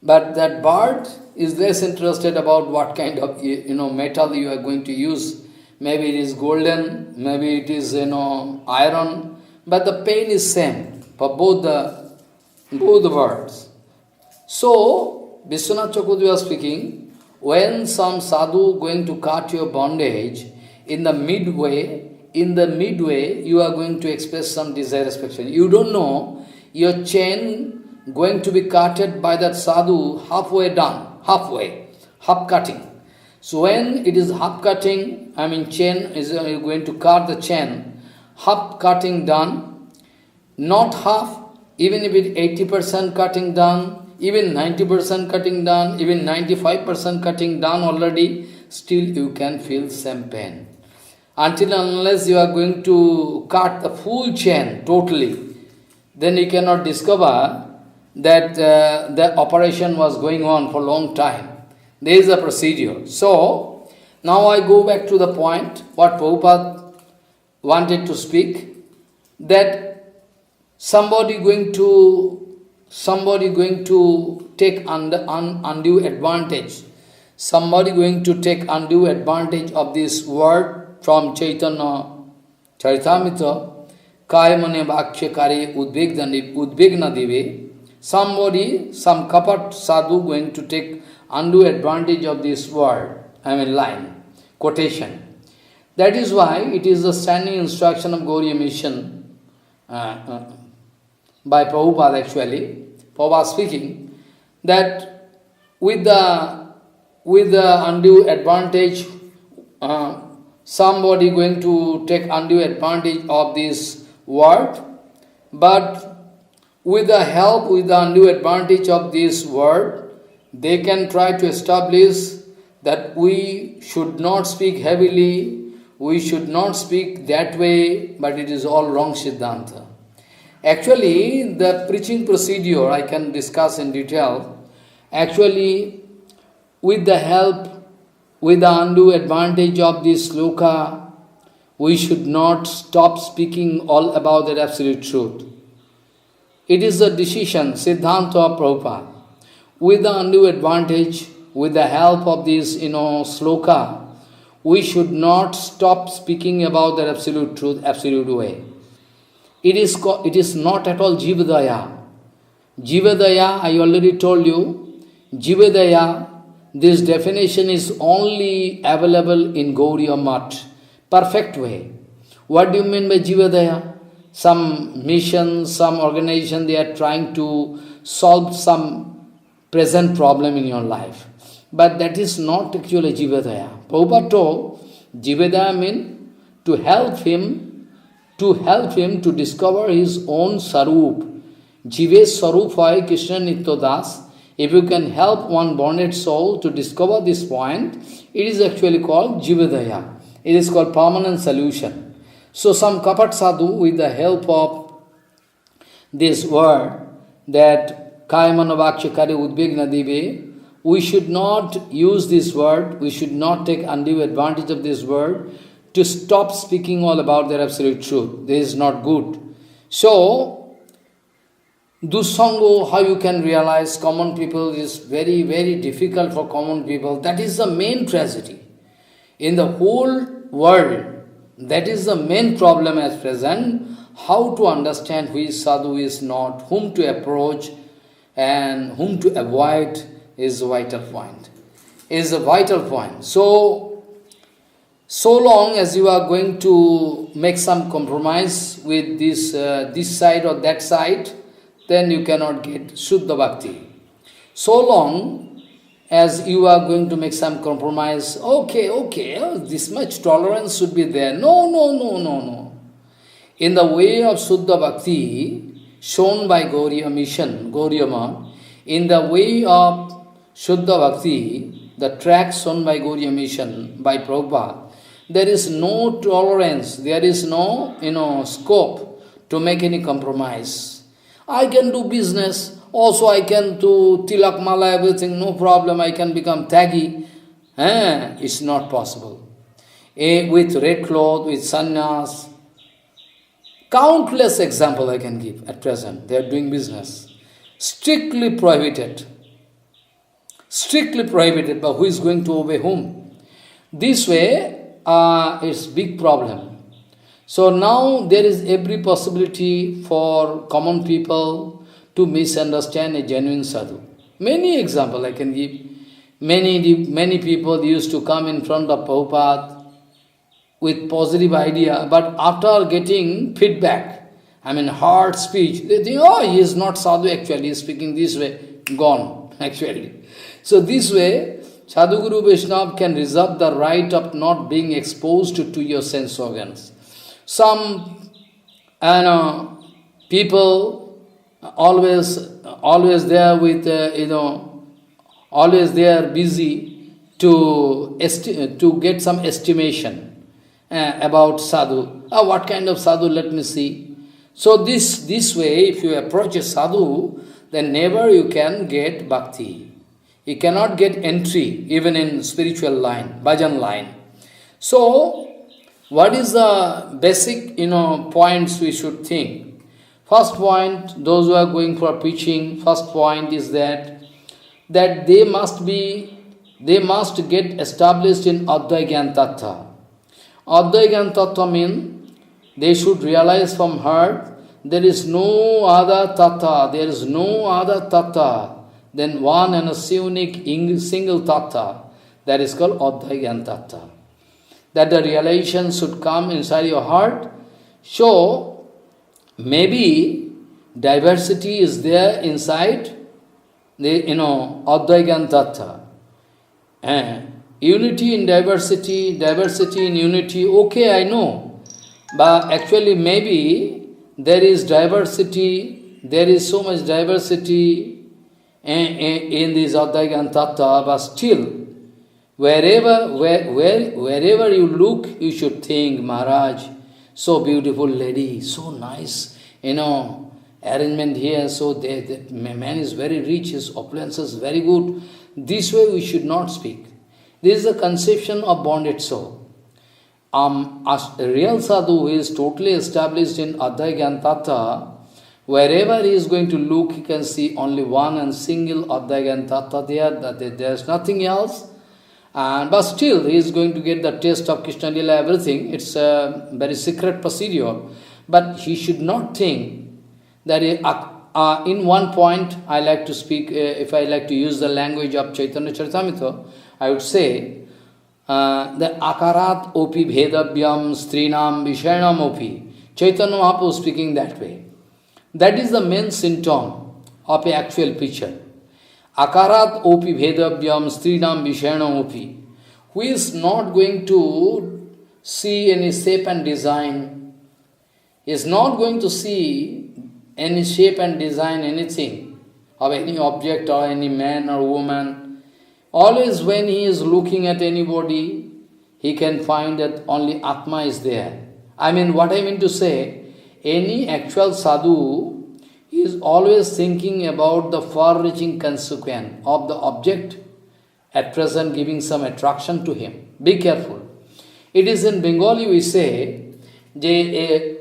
But that bird is less interested about what kind of metal you are going to use. Maybe it is golden, maybe it is iron, but the pain is same for both the birds. So Vishwanath Chakravarti was speaking, when some sadhu going to cut your bondage, in the midway you are going to express some desire expectation. You don't know your chain going to be cutted by that sadhu halfway done, half cutting. So when it is half cutting, chain is going to cut the chain, half cutting done, not half, even if it 80% cutting done, even 90% cutting done, even 95% cutting done already, still you can feel some pain. Until unless you are going to cut the full chain totally, then you cannot discover that the operation was going on for a long time. There is a procedure. So, now I go back to the point, what Prabhupada wanted to speak, that somebody going to take undue advantage. Somebody going to take undue advantage of this word from Chaitanya Charitamrita, Kayamane Bhakya Kare Udvegna Dive. Somebody, some kapat sadhu going to take undue advantage of this word, line, quotation. That is why it is the standing instruction of Gauriya Mission by Prabhupada actually. Prabhupada speaking that with the undue advantage, somebody going to take undue advantage of this word, but with the help, with the undue advantage of this word, they can try to establish that we should not speak heavily, we should not speak that way, but it is all wrong Siddhanta. Actually, the preaching procedure I can discuss in detail. Actually, with the help, with the undue advantage of this sloka, we should not stop speaking all about that absolute truth. It is a decision, Siddhanta of Prabhupada. With the undue advantage, with the help of this, sloka, we should not stop speaking about that absolute truth, absolute way. It is not at all Jivadaya. Jivadaya, I already told you, Jivadaya, this definition is only available in Gauriya Math, perfect way. What do you mean by Jivadaya? Some mission, some organization, they are trying to solve some present problem in your life. But that is not actually Jivadaya. Prabhupada told, Jivadaya means to help him to discover his own sarup. Jive sarup hoy Krishna Nitya Das. If you can help one born soul to discover this point, it is actually called Jivadaya. It is called permanent solution. So some kapat sadhu, with the help of this word, that Kayamanavakya Kare Udvegna Dive, we should not use this word, we should not take undue advantage of this word to stop speaking all about their absolute truth. This is not good. So, Dusango, how you can realize common people is very, very difficult for common people. That is the main tragedy. In the whole world, that is the main problem at present. how to understand who is sadhu, who is not, whom to approach and whom to avoid is a vital point. Is a vital point. So long as you are going to make some compromise with this side or that side, then you cannot get Shuddha Bhakti. So long as you are going to make some compromise, okay, this much tolerance should be there. No. In the way of Shuddha Bhakti, shown by Gauriya Mission, Gauriya Math, in the way of Shuddha Bhakti, the track shown by Gauriya Mission, by Prabhupada, there is no tolerance, there is no scope to make any compromise. I can do business, also I can do tilak mala, everything, no problem, I can become taggi. It's not possible. With red cloth, with sannyas, countless examples I can give at present. They are doing business. Strictly prohibited. Strictly prohibited, but who is going to obey whom? This way, it's big problem. So now there is every possibility for common people to misunderstand a genuine sadhu. Many examples I can give. Many people used to come in front of Prabhupada with positive idea, but after getting feedback, hard speech, they think, he is not sadhu actually, he is speaking this way, gone actually. So this way, Sadhu Guru Vaishnava can reserve the right of not being exposed to your sense organs. Some people always there with, always they are busy to get some estimation about sadhu. What kind of sadhu, let me see. So this way, if you approach a sadhu, then never you can get bhakti. You cannot get entry even in spiritual line, bhajan line. So, what is the basic points we should think? First point, those who are going for preaching, first point is that they must get established in Advaya Gyan Tattva. Advaya Gyan Tattva means they should realize from heart there is no other tattva, there is no other tattva than one and a unique single tattva, that is called Advaya Gyan Tattva. That the realization should come inside your heart. So, maybe diversity is there inside the, Advaya Gyan Tattva. Unity in diversity, diversity in unity, okay, I know. But actually maybe there is diversity, there is so much diversity in this Advaya Gyan Tattva, but still, wherever you look, you should think, Maharaj, so beautiful lady, so nice, arrangement here, so the man is very rich, his opulence is very good. This way we should not speak. This is a conception of bonded soul. A real sadhu who is totally established in Advaya Gyan Tattva, wherever he is going to look, he can see only one and single Advaya Gyan Tattva there, there is nothing else. But still, he is going to get the taste of Krishna Lila, everything. It's a very secret procedure. But he should not think that in one point, I like to speak, if I like to use the language of Chaitanya Charitamrita, I would say, the akarat opi bhedavyam strinam vishayanam opi. Chaitanya Mahaprabhu speaking that way. That is the main symptom of an actual preacher. Akarat opi bhedavyam strinam vishayanam opi. Who is not going to see any shape and design, is not going to see any shape and design, anything, of any object or any man or woman. Always when he is looking at anybody, he can find that only Atma is there. What I mean to say, any actual sadhu is always thinking about the far-reaching consequence of the object at present giving some attraction to him. Be careful. It is in Bengali we say, a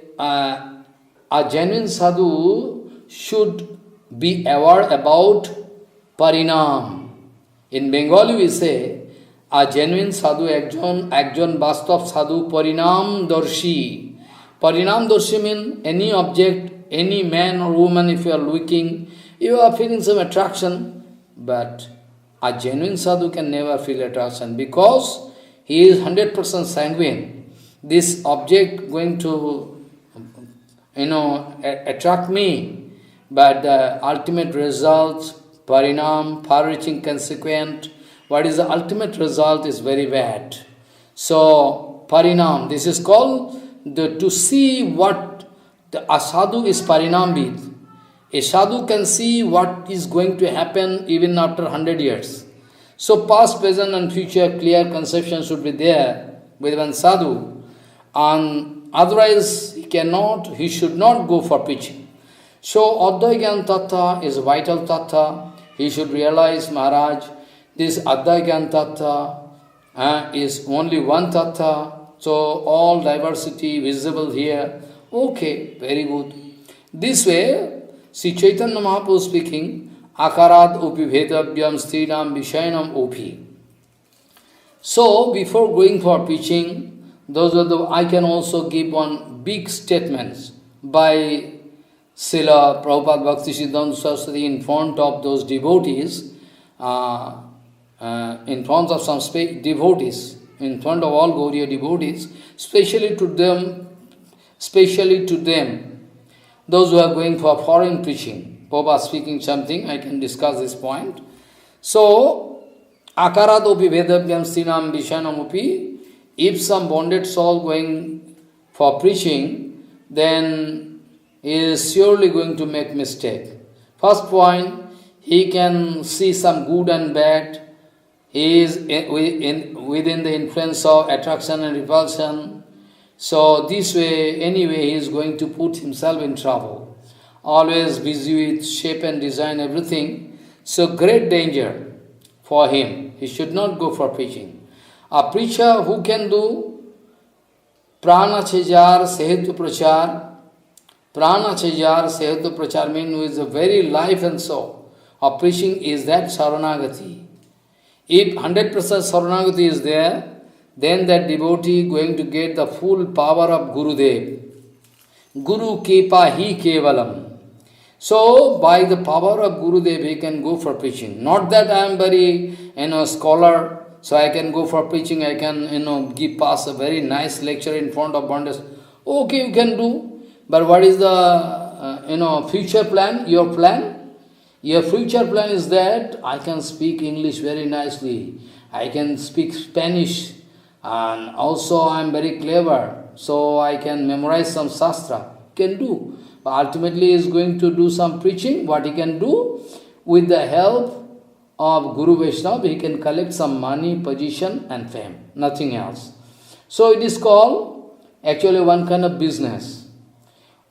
genuine sadhu should be aware about parinam. In Bengali we say, a genuine sadhu, ekjon bastav sadhu parinam darshi. Parinam doshi means any object, any man or woman, if you are looking, you are feeling some attraction, but a genuine sadhu can never feel attraction because he is 100% sanguine. This object going to, attract me, but the ultimate result, parinam, far-reaching consequent, what is the ultimate result is very bad. So, parinam, this is called to see what a sadhu is parinamvid. A sadhu can see what is going to happen even after 100 years. So past, present and future clear conception should be there with one sadhu. And otherwise he should not go for preaching. So Advaita Tattva is vital Tattva. He should realize, Maharaj, this Advaita Tattva is only one Tattva. So all diversity visible here. Okay, very good. This way, Sri Chaitanya Mahaprabhu speaking, Akarad upi bhedavyam sthiram vishayanam upi. So, before going for preaching, I can also give one big statement by Srila Prabhupada Bhakti Siddhanta Saraswati in front of those devotees, in front of some devotees, in front of all Gauriya devotees, especially to them, those who are going for foreign preaching. Prabhupada speaking something, I can discuss this point. So, akaradopi vedavyam stinam vishanamupi, if some bonded soul going for preaching, then he is surely going to make mistake. First point, he can see some good and bad. He is within the influence of attraction and repulsion. So this way, anyway, he is going to put himself in trouble. Always busy with shape and design, everything. So great danger for him. He should not go for preaching. A preacher who can do prana chejar sehetu prachar. Prana chejar sehetu prachar means with the very life and soul of preaching is that saranagati. If 100% saranagati is there, then that devotee going to get the full power of Gurudev. Guru kepa hi kevalam. So, by the power of Gurudev, he can go for preaching. Not that I am very, scholar, so I can go for preaching, I can, pass a very nice lecture in front of Bandas. Okay, you can do. But what is the, future plan, your plan? Your future plan is that I can speak English very nicely. I can speak Spanish. And also I am very clever, so I can memorize some Shastra. Can do. But ultimately he is going to do some preaching. What he can do? With the help of Guru Vaishnava, he can collect some money, position and fame. Nothing else. So it is called actually one kind of business.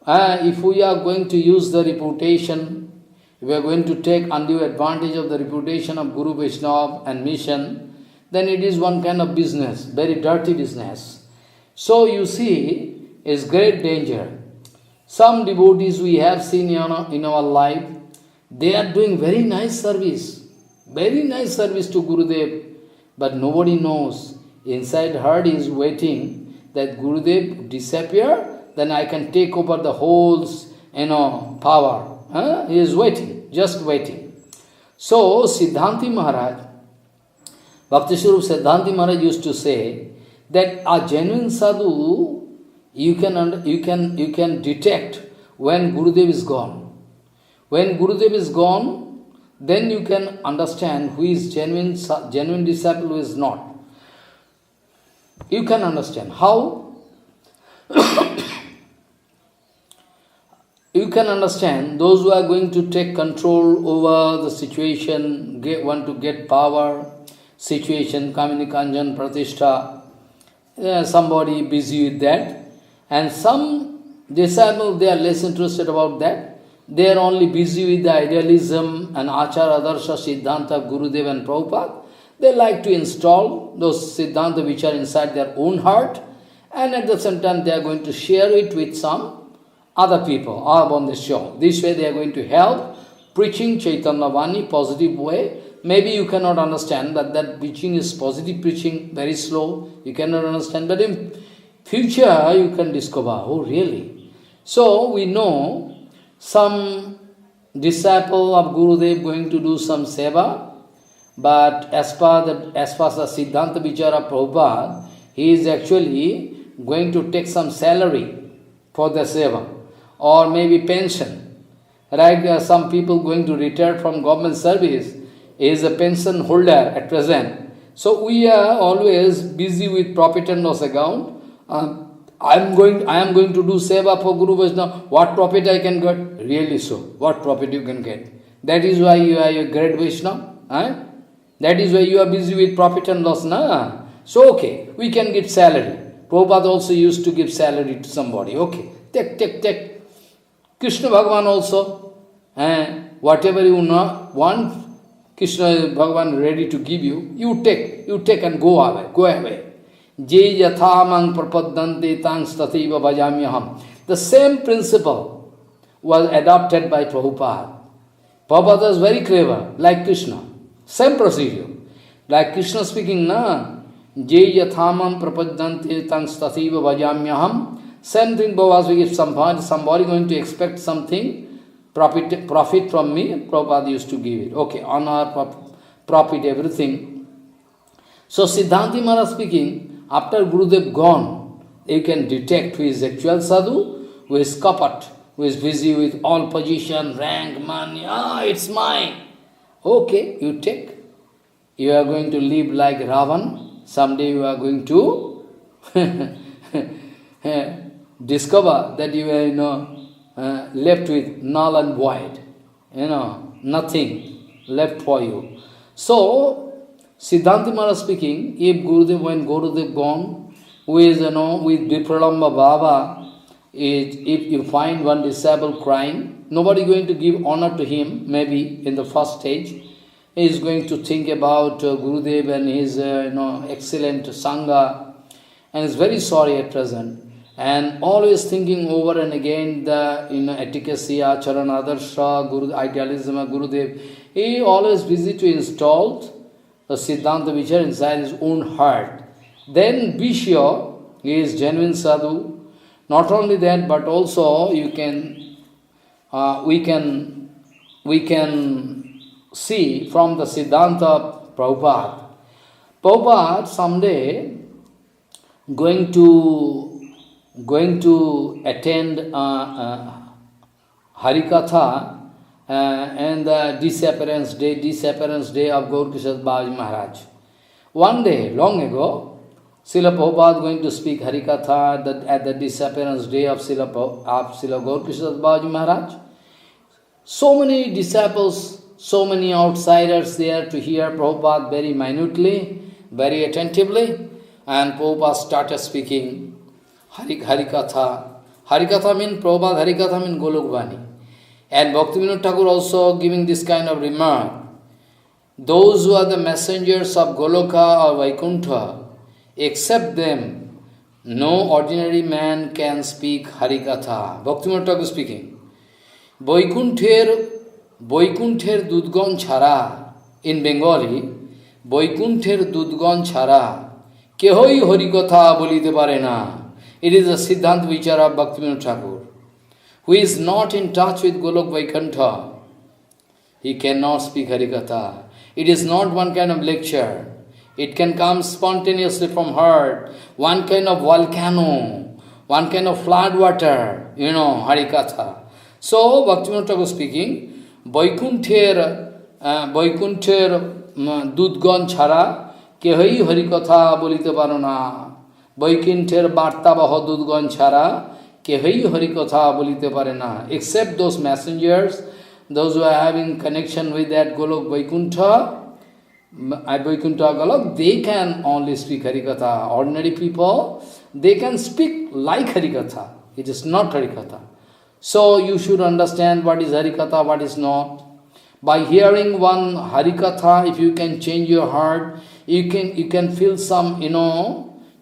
If we are going to use the reputation, if we are going to take undue advantage of the reputation of Guru Vaishnava and mission, then it is one kind of business, very dirty business. So you see, it's great danger. Some devotees we have seen in our life, they are doing very nice service to Gurudev, but nobody knows. Inside heart is waiting that Gurudev disappear, then I can take over the whole, power. He is waiting, just waiting. So Siddhanti Maharaj, Bhakti Swarup Siddhanti Maharaj used to say that a genuine sadhu, you can detect when Gurudev is gone. When Gurudev is gone, then you can understand who is genuine disciple, who is not. You can understand. How? You can understand those who are going to take control over the situation, want to get power, situation, Kamini Kanjan, Pratishtha, somebody busy with that. And some disciples, they are less interested about that. They are only busy with the idealism and Achara, Adarsha, Siddhanta of Gurudev and Prabhupada. They like to install those Siddhanta which are inside their own heart, and at the same time they are going to share it with some other people all on the show. This way they are going to help preaching Chaitanya Vani positive way. Maybe you cannot understand that preaching is positive preaching, very slow, you cannot understand. But in future you can discover, oh really. So we know some disciple of Gurudev going to do some seva, but as far as the Siddhanta Vichara Prabhupada, he is actually going to take some salary for the seva, or maybe pension. Right, some people going to retire from government service is a pension holder at present. So we are always busy with profit and loss account. I am going to do seva for Guru Vaishnava. What profit I can get? Really so. What profit you can get? That is why you are a great Vaishnava. Eh? That is why you are busy with profit and loss. Na? So okay, we can get salary. Prabhupada also used to give salary to somebody. Okay, take. Krishna Bhagavan also, whatever you want, Krishna Bhagavan ready to give you, you take and go away. Je yathamang prapaddante tang stativa bhajamyaham. The same principle was adopted by Prabhupada. Prabhupada was very clever, like Krishna. Same procedure. Like Krishna speaking, na, Je yathamam prapaddante tang stativa bhajamyaham. Same thing, Babaji, if somebody going to expect something, profit from me, Prabhupada used to give it. Okay, honor, profit, everything. So Siddhanti Maharaj speaking, after Gurudev gone, you can detect who is actual sadhu, who is kapat, who is busy with all position, rank, money, it's mine. Okay, you take. You are going to live like Ravan. Someday you are going to discover that you are, left with null and void, nothing left for you. So, Siddhanti Maharaj speaking, when Gurudev gone, with Vipralamba Baba, if you find one disciple crying, nobody going to give honor to him, maybe in the first stage. He is going to think about Gurudev and his excellent Sangha, and is very sorry at present. And always thinking over and again the efficacy, Acharana, Adarsha, Guru, idealism of Gurudev. He always busy to install the Siddhanta Vichara inside his own heart. Then be sure he is genuine sadhu. Not only that, but also we can see from the Siddhanta Prabhupada. Prabhupada someday going to attend Harikatha and the disappearance day of Gaur-Kishore Babaji Maharaj. One day, long ago, Srila Prabhupada going to speak Harikatha at the disappearance day of Srila Gaur-Kishore Babaji Maharaj. So many disciples, so many outsiders there to hear Prabhupada very minutely, very attentively, and Prabhupada started speaking Harikatha. Harikatha means Prabhupada, Harikatha means Golokvani. And Bhaktivinoda Thakur also giving this kind of remark. Those who are the messengers of Goloka or Vaikuntha, except them, no ordinary man can speak Harikatha. Bhaktivinoda Thakur speaking. Vaikunther Dudgon Chara, in Bengali, Vaikunther Dudgon Chara, Kehoi Harikatha bolite pare na. It is the Siddhanta Vichara of Bhaktivinoda Thakur. Who is not in touch with Golok Vaikuntha, he cannot speak Harikatha. It is not one kind of lecture. It can come spontaneously from heart, one kind of volcano, one kind of flood water, Harikatha. So, Bhaktivinoda Thakur speaking, Vaikunther Dudgon Chara, Kehai Harikatha bolite parona. Vaikunther Bartabaha Dudgon Chara, Kehai Harikatha bolite parena. Except those messengers, those who are having connection with that Golok Vaikuntha, Golok, they can only speak Harikatha. Ordinary people, they can speak like Harikatha. It is not Harikatha. So you should understand what is Harikatha, what is not. By hearing one Harikatha, if you can change your heart, you can feel some,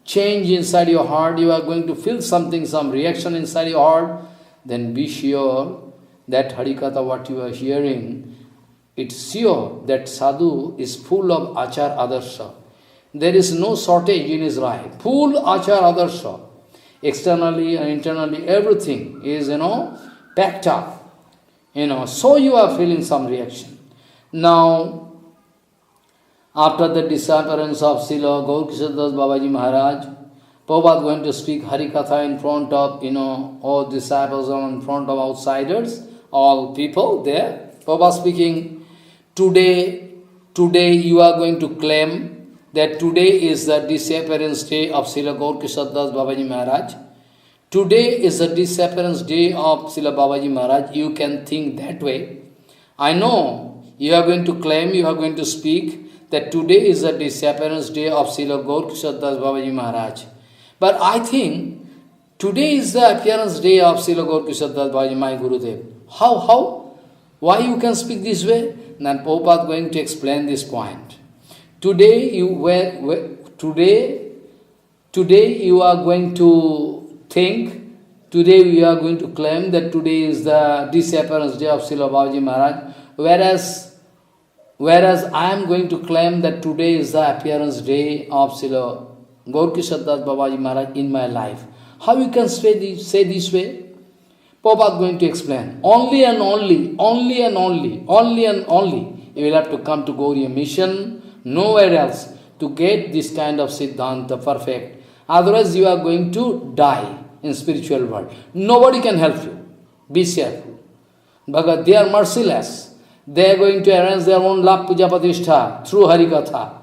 change inside your heart, you are going to feel something, some reaction inside your heart, then be sure that Harikatha, what you are hearing, it's sure that sadhu is full of achar adarsha. There is no shortage in his life, full achar adarsha. externally and internally, everything is, packed up. So you are feeling some reaction. Now, after the disappearance of Srila Gaurkishore Das Babaji Maharaj, Prabhupada going to speak Harikatha in front of, all disciples or in front of outsiders, all people there. Prabhupada speaking, today you are going to claim that today is the disappearance day of Srila Gaurkishore Das Babaji Maharaj. Today is the disappearance day of Srila Babaji Maharaj. You can think that way. I know you are going to claim, you are going to speak that today is the disappearance day of Srila Gaurkishore Das Babaji Maharaj. But I think today is the appearance day of Srila Gaurkishore Das Babaji, my Gurudev. How? Why you can speak this way? Then Prabhupada is going to explain this point. Today you are going to think, today we are going to claim that today is the disappearance day of Srila Babaji Maharaj, whereas I am going to claim that today is the appearance day of Srila Gaurkishore Das Babaji Maharaj in my life. How you can say this way? Prabhupada is going to explain. Only and only, you will have to come to Gauriya mission, nowhere else, to get this kind of Siddhanta perfect. Otherwise you are going to die in spiritual world. Nobody can help you. Be careful. Because they are merciless. They are going to arrange their own love puja patishtha through Harikatha.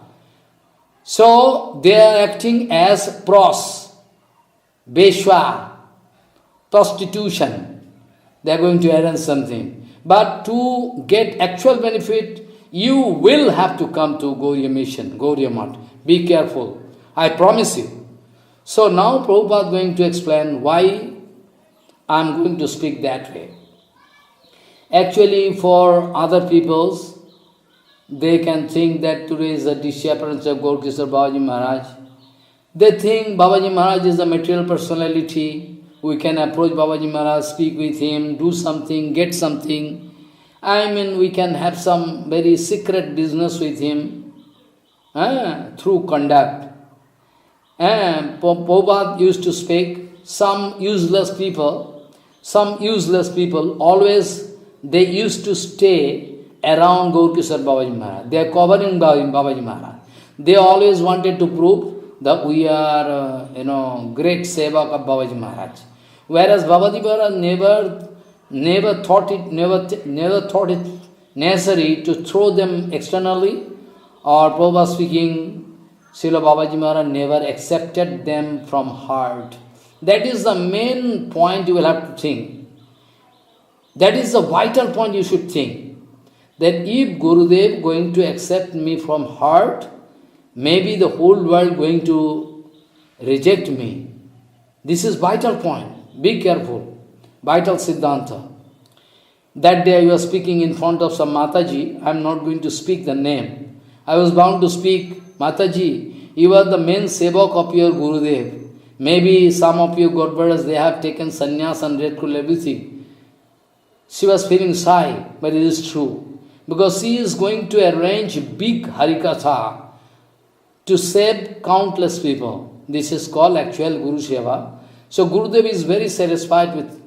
So they are acting as pros, Beshwa, prostitution. They are going to arrange something. But to get actual benefit, you will have to come to Gauriya mission, Gauriya Math. Be careful. I promise you. So now Prabhupada is going to explain why I am going to speak that way. Actually, for other peoples, they can think that today is the disappearance of Gaurkishore Babaji Maharaj. They think Babaji Maharaj is a material personality. We can approach Babaji Maharaj, speak with him, do something, get something. We can have some very secret business with him through conduct. And Prabhupada used to speak, some useless people, always they used to stay around Gaurkishore Babaji Maharaj. They are covering Babaji Maharaj. They always wanted to prove that we are, great sevak of Babaji Maharaj. Whereas Babaji Maharaj never thought it necessary to throw them externally, or Prabhupada speaking, Srila Babaji Maharaj never accepted them from heart. That is the main point you will have to think. That is the vital point you should think. That if Gurudev going to accept me from heart, maybe the whole world going to reject me. This is vital point. Be careful. Vital Siddhanta. That day I was speaking in front of some Mataji. I am not going to speak the name. I was bound to speak, Mataji, you are the main sevak of your Gurudev. Maybe some of your Godbrothers, they have taken sannyas and red cool everything. She was feeling shy, but it is true. Because she is going to arrange big Harikatha to save countless people. This is called actual Guru Seva. So Gurudev is very satisfied with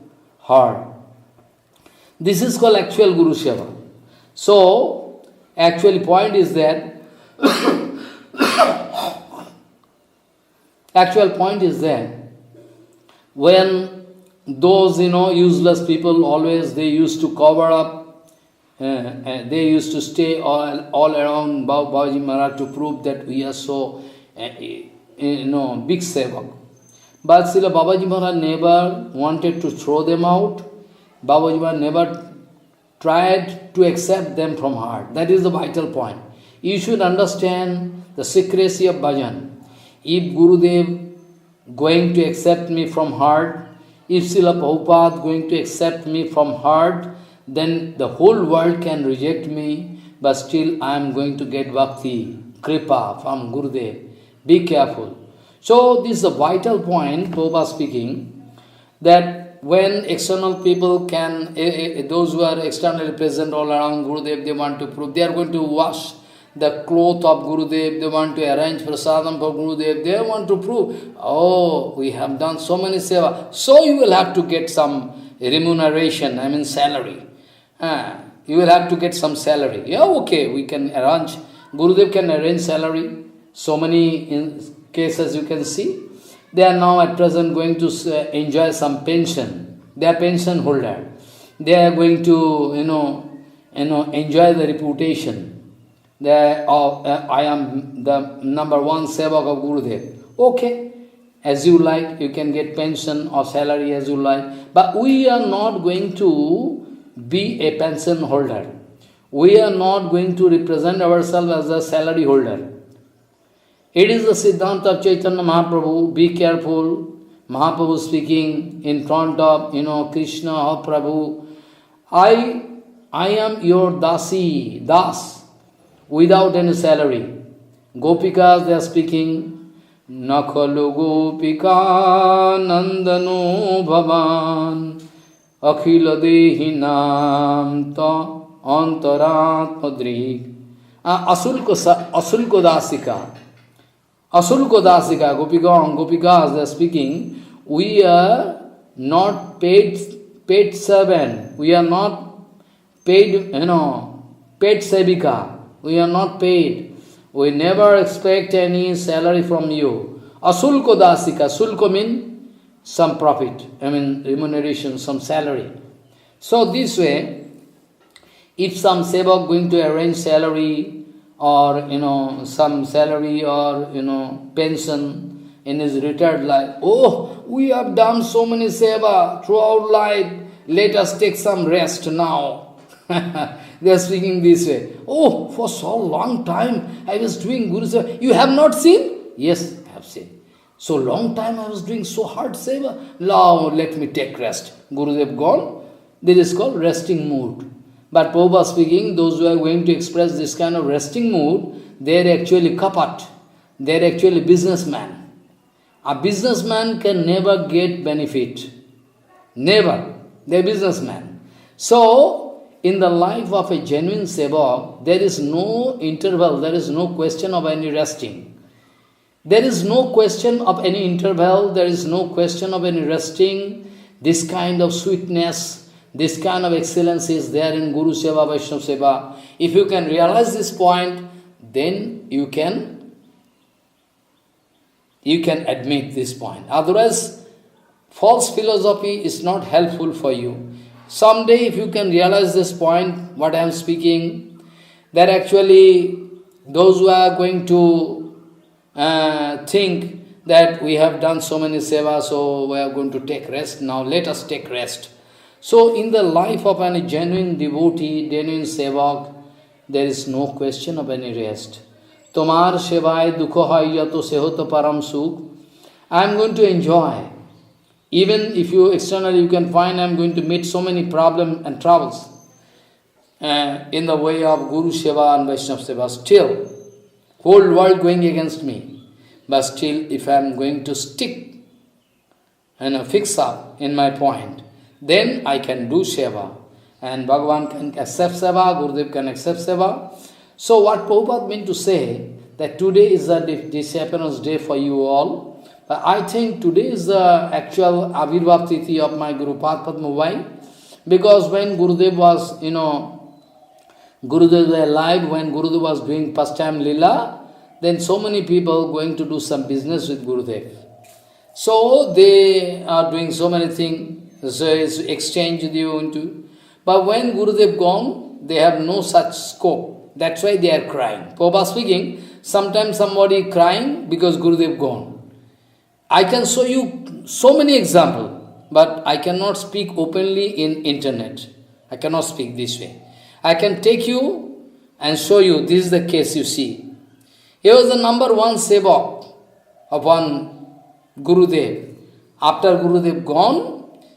her. This is called actual Guru Seva. So, actually point is that, when those, useless people always, they used to cover up, they used to stay all around Babaji Maharaj to prove that we are so, big sevak. But Srila Babaji Maharaj never wanted to throw them out. Babaji Maharaj never tried to accept them from heart. That is the vital point. You should understand the secrecy of bhajan. If Gurudev going to accept me from heart, if Srila Prabhupada going to accept me from heart, then the whole world can reject me, but still I am going to get bhakti, kripa from Gurudev. Be careful. So this is a vital point, Prabhupada speaking, that when external people can, those who are externally present all around Gurudev, they want to prove, they are going to wash the cloth of Gurudev, they want to arrange prasadam for Gurudev, they want to prove, oh, we have done so many seva, so you will have to get some remuneration, I mean salary. You will have to get some salary. Yeah, okay, we can arrange, Gurudev can arrange salary. So many cases you can see. They are now at present going to enjoy some pension. They are pension holder. They are going to, enjoy the reputation. I am the number one sevak of Gurudev. Okay, as you like, you can get pension or salary as you like. But we are not going to be a pension holder. We are not going to represent ourselves as a salary holder. It is the Siddhanta of Chaitanya Mahaprabhu. Be careful. Mahaprabhu speaking in front of, Krishna or Prabhu. I am your dasi, das, without any salary. Gopikas, they are speaking, Nakhalu Gopika Nandano Bhavan Akhila Dehinam Ta Antarat Madrik Asulko Dasika. Asulko Dasika, Gopikas, they are speaking, we are not paid servant, we are not paid, paid sevika, we are not paid. We never expect any salary from you. Asulko Dasika, Sulko means some profit, remuneration, some salary. So this way, if some sevak going to arrange salary, or some salary or pension in his retired life. Oh, we have done so many seva throughout life. Let us take some rest now. They are speaking this way. Oh, for so long time I was doing Guru Seva. You have not seen? Yes, I have seen. So long time I was doing so hard seva. Now let me take rest. Gurudev gone. This is called resting mood. But Prabhupada speaking, those who are going to express this kind of resting mood, they are actually kapat. They are actually businessman. A businessman can never get benefit. Never. They are businessman. So, in the life of a genuine sevak, there is no interval, there is no question of any resting. There is no question of any interval, there is no question of any resting. This kind of sweetness, this kind of excellence is there in Guru Seva, Vaishnava Seva. If you can realize this point, then you can admit this point. Otherwise, false philosophy is not helpful for you. Someday, if you can realize this point, what I am speaking, that actually those who are going to think that we have done so many seva, so we are going to take rest, now let us take rest. So in the life of any genuine devotee, genuine sevak, there is no question of any rest. Tomar sevai dukho hayyato sehoto param sukh. I am going to enjoy. Even if you externally you can find I am going to meet so many problems and troubles in the way of Guru Seva and Vaishnava Seva. Still, whole world going against me. But still, if I am going to stick and fix up in my point, then I can do seva. And Bhagavan can accept seva, Gurudev can accept seva. So what Prabhupada meant to say, that today is the disappearance day for you all. But I think today is the actual Avirbhav Tithi of my Guru Padma. Why? Because when Gurudev was, Gurudev was alive, when Gurudev was doing pastime Lila, then so many people going to do some business with Gurudev. So they are doing so many things. So it's exchange with you into. But when Gurudev gone, they have no such scope. That's why they are crying. Prabhupada speaking, sometimes somebody crying because Gurudev gone. I can show you so many examples, but I cannot speak openly in internet. I cannot speak this way. I can take you and show you, this is the case you see. He was the number one sevak upon Gurudev. After Gurudev gone,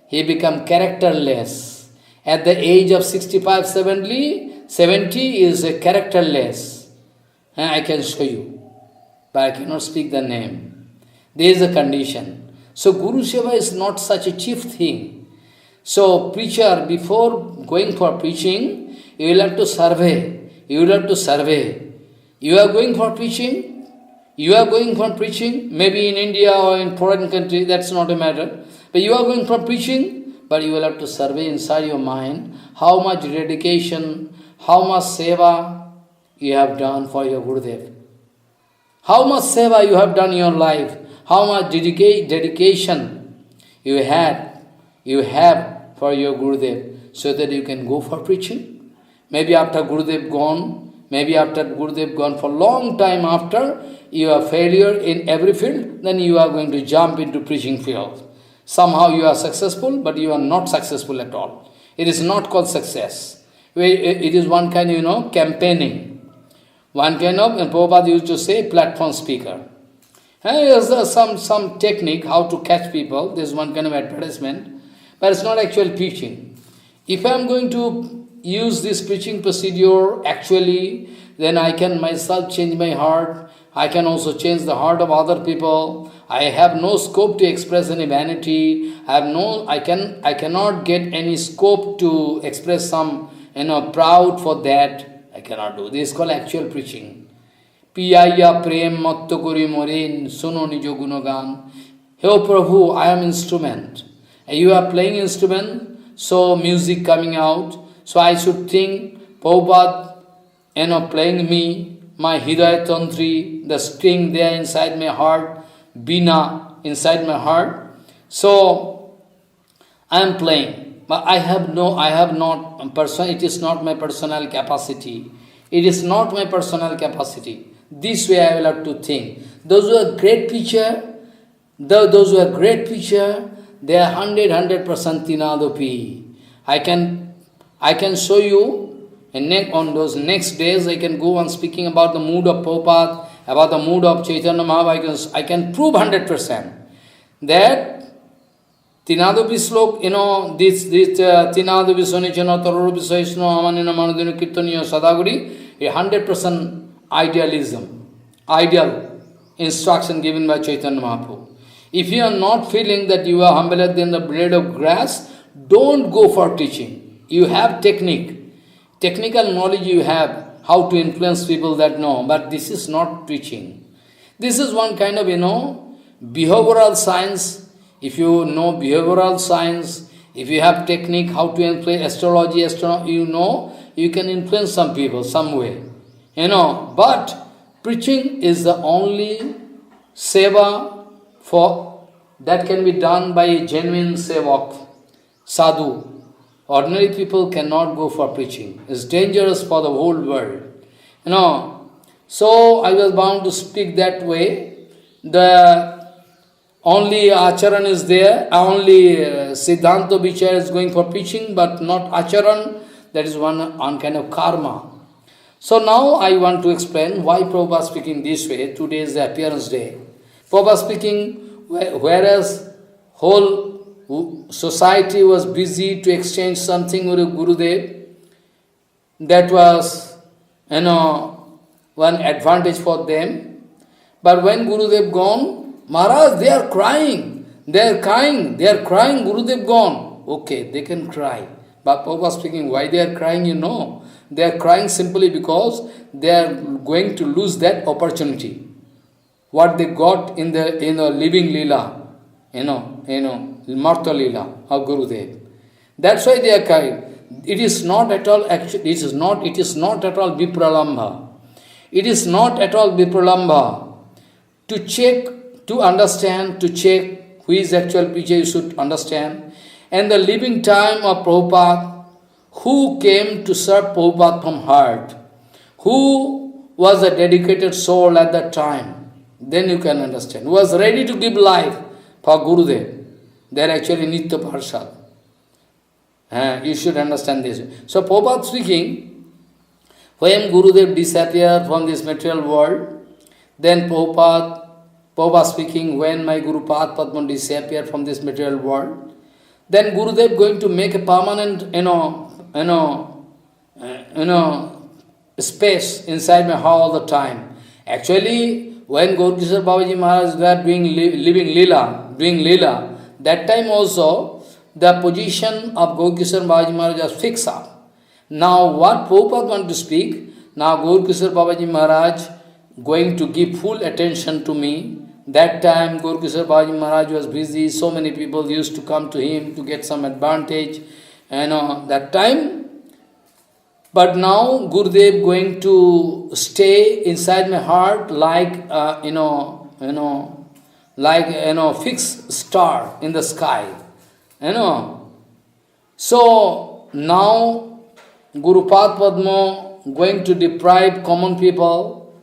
he became characterless. At the age of 65, 70 is a characterless. And I can show you, but I cannot speak the name. There is a condition. So Guru Seva is not such a chief thing. So preacher, before going for preaching, you will have to survey. You will have to survey You are going for preaching, maybe in India or in foreign country, that's not a matter. But you are going for preaching, but you will have to survey inside your mind how much dedication, how much seva you have done for your Gurudev. How much seva you have done in your life, how much dedication you have for your Gurudev, so that you can go for preaching. Maybe after Gurudev gone for a long time after, you are failure in every field, then you are going to jump into preaching field. Somehow you are successful, but you are not successful at all. It is not called success. It is one kind, campaigning. One kind of, and Prabhupada used to say, platform speaker. There's some technique how to catch people. There's one kind of advertisement, but it's not actual preaching. If I am going to use this preaching procedure actually, then I can myself change my heart. I can also change the heart of other people. I have no scope to express any vanity. I cannot get any scope to express some, proud for that. I cannot do. This is called actual preaching. Piyaya prem matto kori moren suno nijo gunogan. Hey Prabhu, I am instrument. You are playing instrument, so music coming out. So I should think, Prabhupada, playing me, my Hidaya Tantri, the string there inside my heart, Bina inside my heart. So I am playing. But it is not my personal capacity. It is not my personal capacity. This way I will have to think. Those who are great preacher, they are 100% tinadopi. I can show you, and on those next days I can go on speaking about the mood of Prabhupada, about the mood of Chaitanya Mahaprabhu. I can prove 100% that Tinadopi slok, this Tinadopi Sonichana Tarupi Saishno Amanina Manadinu Kirtaniya Sadaguri, a 100% ideal instruction given by Chaitanya Mahaprabhu. If you are not feeling that you are humbled than the blade of grass, don't go for teaching. You have technical knowledge you have, how to influence people that know, but this is not preaching. This is one kind of, behavioral science. If you know behavioral science, if you have technique, how to influence astrology, you can influence some people some way. But preaching is the only seva that can be done by a genuine sevak, sadhu. Ordinary people cannot go for preaching. It's dangerous for the whole world. So I was bound to speak that way. Only Acharan is there, only Siddhanta Vichar is going for preaching, but not Acharan. That is one kind of karma. So now I want to explain why Prabhupada speaking this way. Today is the appearance day. Prabhupada speaking, whereas whole society was busy to exchange something with Gurudev, that was, one advantage for them. But when Gurudev gone, Maharaj, they are crying, Gurudev gone. Okay, they can cry. But Prabhupada speaking, why they are crying, They are crying simply because they are going to lose that opportunity. What they got in the living Leela, Martha Leela of Gurudev. That's why they are crying. It is not at all actually, it is not at all vipralambha. It is not at all vipralambha. To check, to understand, to check who is actual preacher, you should understand. And the living time of Prabhupada, who came to serve Prabhupada from heart, who was a dedicated soul at that time, then you can understand. Who was ready to give life for Gurudev. They are actually Nitya Parshad. You should understand this. So Prabhupada speaking, when Gurudev disappeared from this material world, then Prabhupada speaking, when my Guru Padma disappeared from this material world, then Gurudev going to make a permanent, space inside my heart all the time. Actually, when Gaurkishore Babaji Maharaj were doing Leela, that time also the position of Gaurkishore Babaji Maharaj was fixed up. Now what Prabhupada want to speak, now Gaur Kishore Babaji Maharaj going to give full attention to me. That time Gaur Kishore Babaji Maharaj was busy, so many people used to come to him to get some advantage, that time. But now Gurudev going to stay inside my heart like fixed star in the sky. So now Guru Padma going to deprive common people.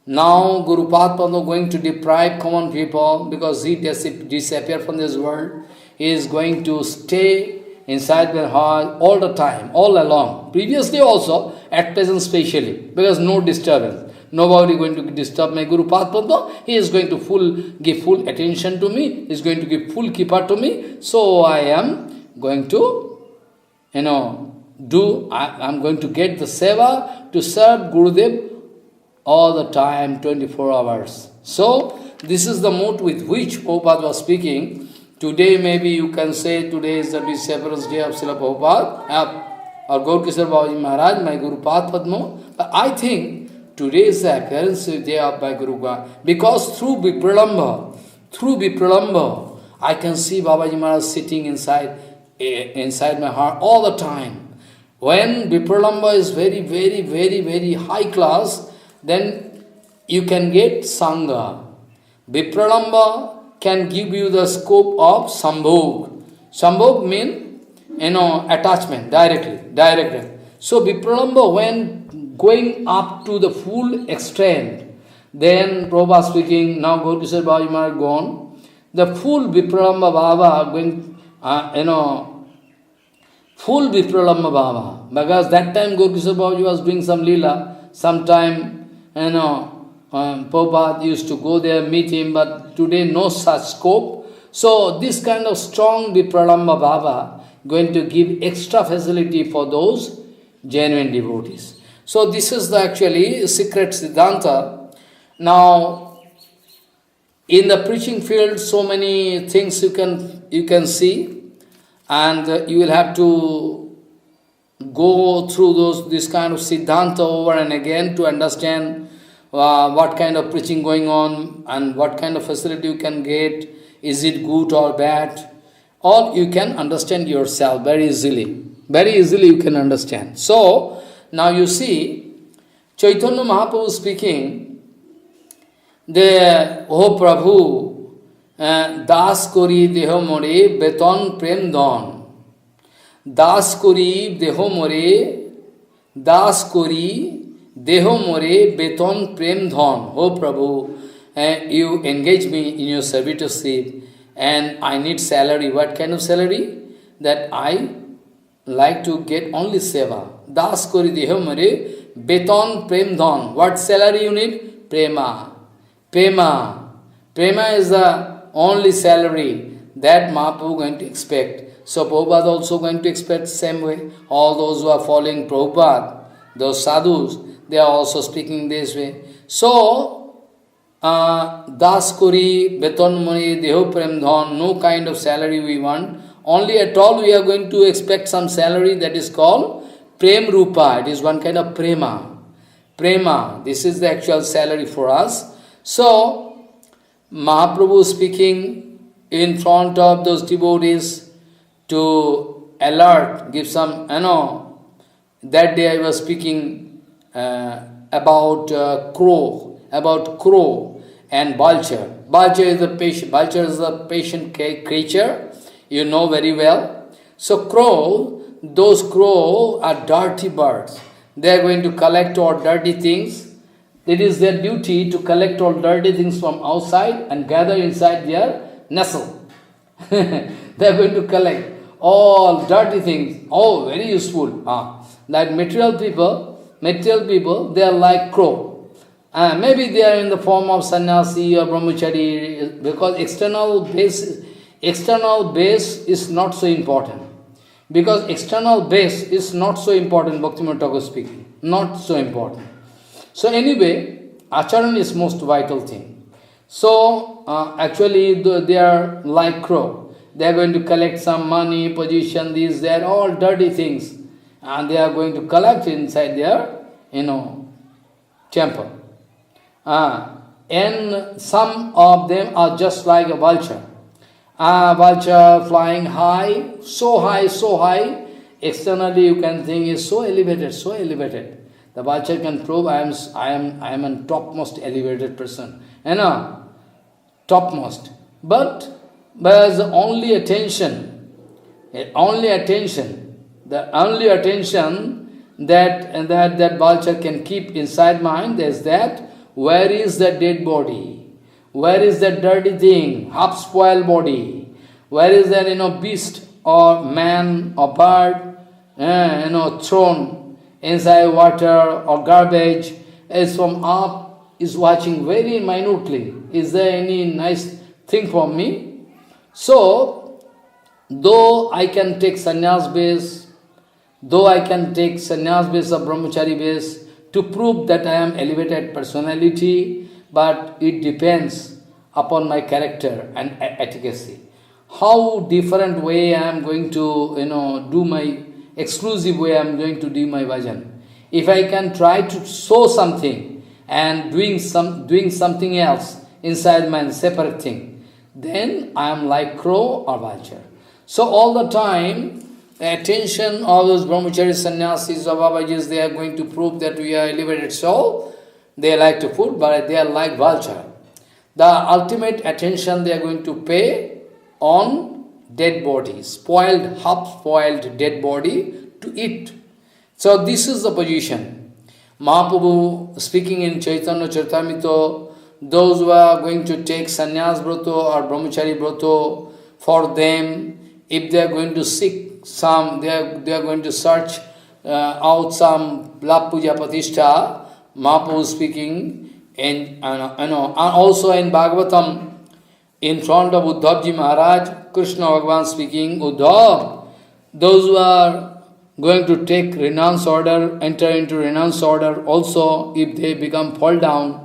Now Guru Padma going to deprive common people because he disappeared from this world. He is going to stay inside their heart all the time, all along. Previously also, at present specially, because no disturbance. Nobody going to disturb my Guru Padma. He is going to give full attention to me. He is going to give full kippa to me. So I am going to, I am going to get the seva to serve Gurudev all the time, 24 hours. So this is the mood with which Prabhupada was speaking. Today maybe you can say today is the disappearance day of Srila Prabhupada, or Gaur Kishore Babaji Maharaj, my Guru Padma. But I think today is the appearance day of my Guru Guru. Because through Vipralamba, I can see Babaji Maharaj sitting inside my heart all the time. When Vipralamba is very, very, very, very high class, then you can get Sangha. Vipralamba can give you the scope of Sambhog. Sambhog means, attachment, directly. So Vipralamba, when going up to the full extent, then Prabhupada speaking, now Gaur Kishore Babaji Maharaj gone, the full Vipralamba Baba going, full Vipralamba Baba. Because that time Gaur Kishore Babaji was doing some lila, sometime, Prabhupada used to go there, meet him, but today no such scope. So this kind of strong Vipralamba Baba going to give extra facility for those genuine devotees. So this is the actually secret Siddhanta. Now, in the preaching field, so many things you can see, and you will have to go through this kind of Siddhanta over and again to understand what kind of preaching going on and what kind of facility you can get, is it good or bad, all you can understand yourself very easily. Very easily you can understand. So, now you see, Chaitanya Mahaprabhu speaking, Oh Prabhu, Das Kori Deho More Beton Prem Don. Das Kori Deho More, Das Kori Deho More Beton Prem Dhon. Oh Prabhu, you engage me in your servitorship and I need salary. What kind of salary? That I like to get only seva. Das Kori Deho More Beton Prem Dhon. What salary you need? Prema. Prema is the only salary that Mahaprabhu going to expect. So Prabhupada also going to expect same way. All those who are following Prabhupada, those sadhus, they are also speaking this way. So, Das Kori, Beton Mani, Deho Prem Dhon, no kind of salary we want. Only at all we are going to expect some salary that is called Prem Rupa. It is one kind of Prema. Prema, this is the actual salary for us. So, Mahaprabhu speaking in front of those devotees to alert, give some, that day I was speaking about crow and vulture. Vulture is the patient creature, you know very well. So those crow are dirty birds. They are going to collect all dirty things. It is their duty to collect all dirty things from outside and gather inside their nestle. They are going to collect all dirty things. Oh, very useful. Like material people, they are like crow. Maybe they are in the form of sannyasi or brahmachari, because external base is not so important. Because external base is not so important, Bhaktivinoda Thakur speaking. Not so important. So anyway, acharan is most vital thing. So actually they are like crow. They are going to collect some money, position, these, they are all dirty things. And they are going to collect inside their, temple. And some of them are just like a vulture. Vulture flying high, so high. Externally you can think is so elevated, so elevated. The vulture can prove I am a topmost elevated person. Topmost. But there's only attention that vulture can keep inside mind is that where is the dead body? Where is that dirty thing, half-spoiled body? Where is that beast or man or bird thrown inside water or garbage is from up, is watching very minutely. Is there any nice thing for me? So, though I can take sannyas base, though I can take sannyas base or brahmachari base to prove that I am elevated personality, but it depends upon my character and efficacy. How different way I am going to, do my exclusive way I am going to do my bhajan. If I can try to show something and doing something else inside my separate thing, then I am like crow or vulture. So all the time, the attention of those brahmachari sannyasis or Babajis, they are going to prove that we are elevated soul. They like to put, but they are like vulture. The ultimate attention they are going to pay on dead body, spoiled, half-spoiled dead body to eat. So this is the position. Mahaprabhu speaking in Chaitanya Charitamrita, those who are going to take sannyas brata or brahmachari brata, for them, if they are going to seek some, they are going to search out some love puja patishtha, Mahaprabhu speaking, and also in Bhagavatam, in front of Uddhavji Maharaj, Krishna Bhagavan speaking, Uddhav, those who are going to take renounce order, enter into renounce order, also if they become fall down,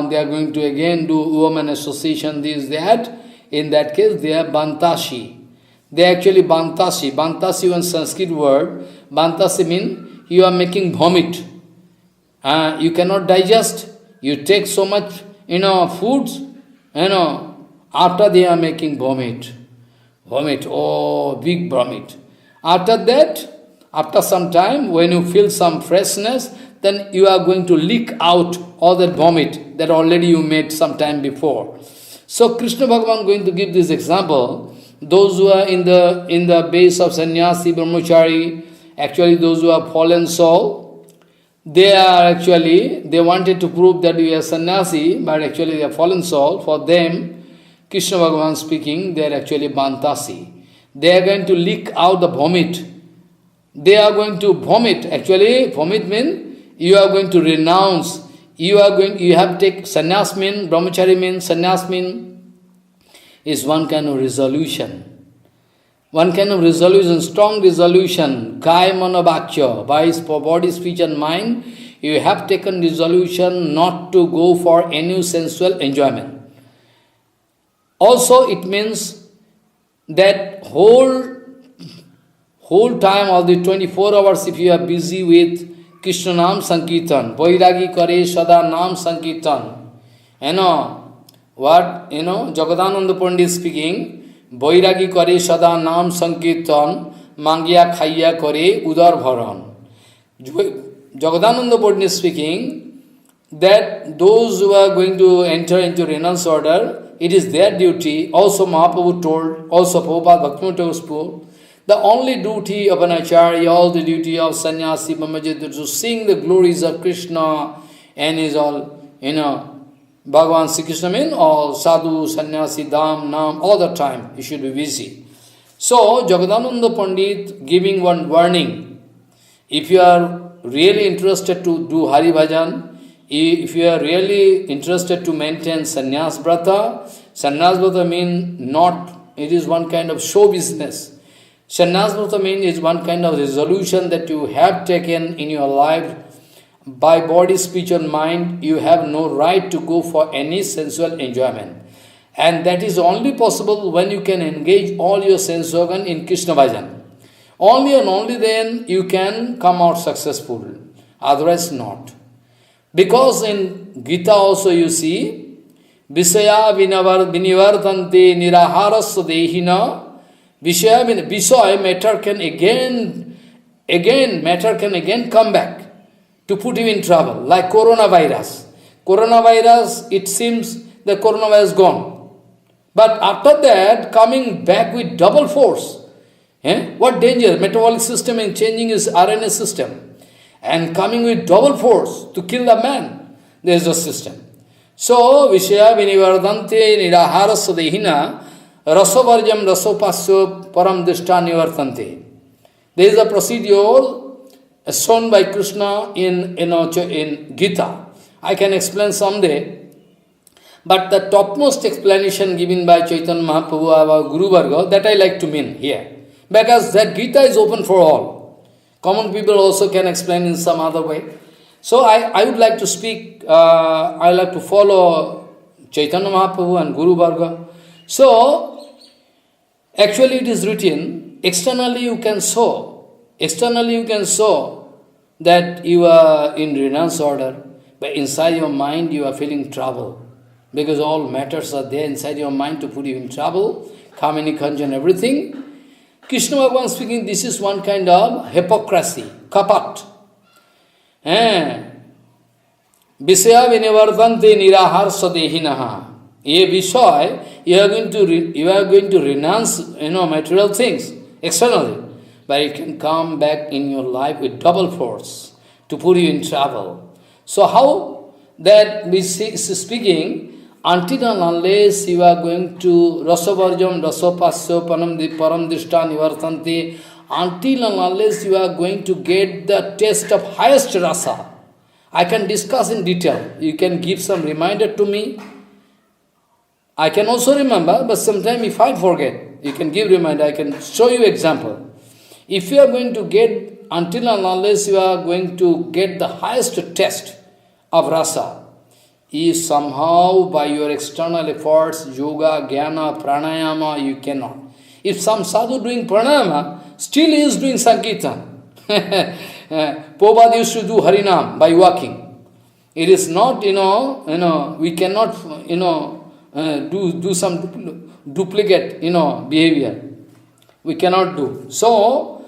they are going to again do woman association, this, that. In that case, they are bantashi. They are actually bantasi. Bantasi is a Sanskrit word. Bantasi means you are making vomit. You cannot digest. You take so much, foods, after they are making vomit. Vomit, big vomit. After that, after some time, when you feel some freshness, then you are going to leak out all that vomit that already you made some time before. So Krishna Bhagavan going to give this example. Those who are in the base of sannyasi, brahmachari, actually those who are fallen soul, they wanted to prove that we are sannyasi, but actually they are fallen soul. For them, Krishna Bhagavan speaking, they are actually bantasi. They are going to leak out the vomit. They are going to vomit. Actually, vomit means you are going to renounce. You have to take sannyas mean, brahmachari mean, sannyas mean is one kind of resolution. One kind of resolution, strong resolution, kaya manobhakya, by body, speech and mind, you have taken resolution not to go for any sensual enjoyment. Also, it means that whole time of the 24 hours, if you are busy with Krishna Nam Sankirtan, Vairagi Kare Sada Nam Sankirtan, Jagadananda Pandit speaking, Vairagi Kare Sada Nam Sankirtan, Mangya Khaya Kare Udar Bharan. Jagadananda Pandit speaking, that those who are going to enter into renounce order, it is their duty. Also Mahaprabhu told, also Prabhupada Bhaktivinoda told, the only duty of an acharya, all the duty of sannyasi, brahmachari, to sing the glories of Krishna and is all, Bhagavan Sri Krishna means all sadhu, sannyasi, dham, nam, all the time you should be busy. So, Jagadananda Pandit giving one warning. If you are really interested to do Hari Bhajan, if you are really interested to maintain sannyas brata means not, it is one kind of show business. Sannyas brata means is one kind of resolution that you have taken in your life. By body, speech and mind, you have no right to go for any sensual enjoyment. And that is only possible when you can engage all your sense organ in Krishna Bhajan. Only and only then you can come out successful. Otherwise not. Because in Gita also you see, Visaya vinivartante niraharasya dehina, Visaya matter can again come back to put you in trouble, like coronavirus. Coronavirus, it seems the coronavirus gone. But after that, coming back with double force. What danger? Metabolic system is changing its RNA system and coming with double force to kill the man. There is a system. So, Vishaya vinivardante niraharasya dehina rasovarjam rasopasya param dishta nivartante. There is a procedure shown by Krishna in Gita. I can explain someday. But the topmost explanation given by Chaitanya Mahaprabhu, our Guru Varga, that I like to mean here. Because that Gita is open for all. Common people also can explain in some other way. So I would like to speak, I like to follow Chaitanya Mahaprabhu and Guru Varga. So, actually it is written, externally you can show that you are in renounced order, but inside your mind you are feeling trouble. Because all matters are there inside your mind to put you in trouble, kamini, kanjan, everything. Krishna Bhagavan speaking, this is one kind of hypocrisy, kapat. Visaya vinivardante niraharasya dehinaha. Ye Visaya, you are going to renounce, material things externally, but it can come back in your life with double force to put you in trouble. So how that we see speaking, until and unless you are going to rasavarjam rasopasya param dishta nivartanti, until and unless you are going to get the taste of highest rasa, I can discuss in detail. You can give some reminder to me. I can also remember, but sometimes if I forget, you can give reminder, I can show you example. If you are going to get, until and unless you are going to get the highest taste of rasa, is somehow by your external efforts, yoga, jnana, pranayama, you cannot. If some sadhu doing pranayama, still he is doing sankirtan. Prabhupada used to do harinam by walking. It is not, we cannot, do some duplicate, behavior. We cannot do. So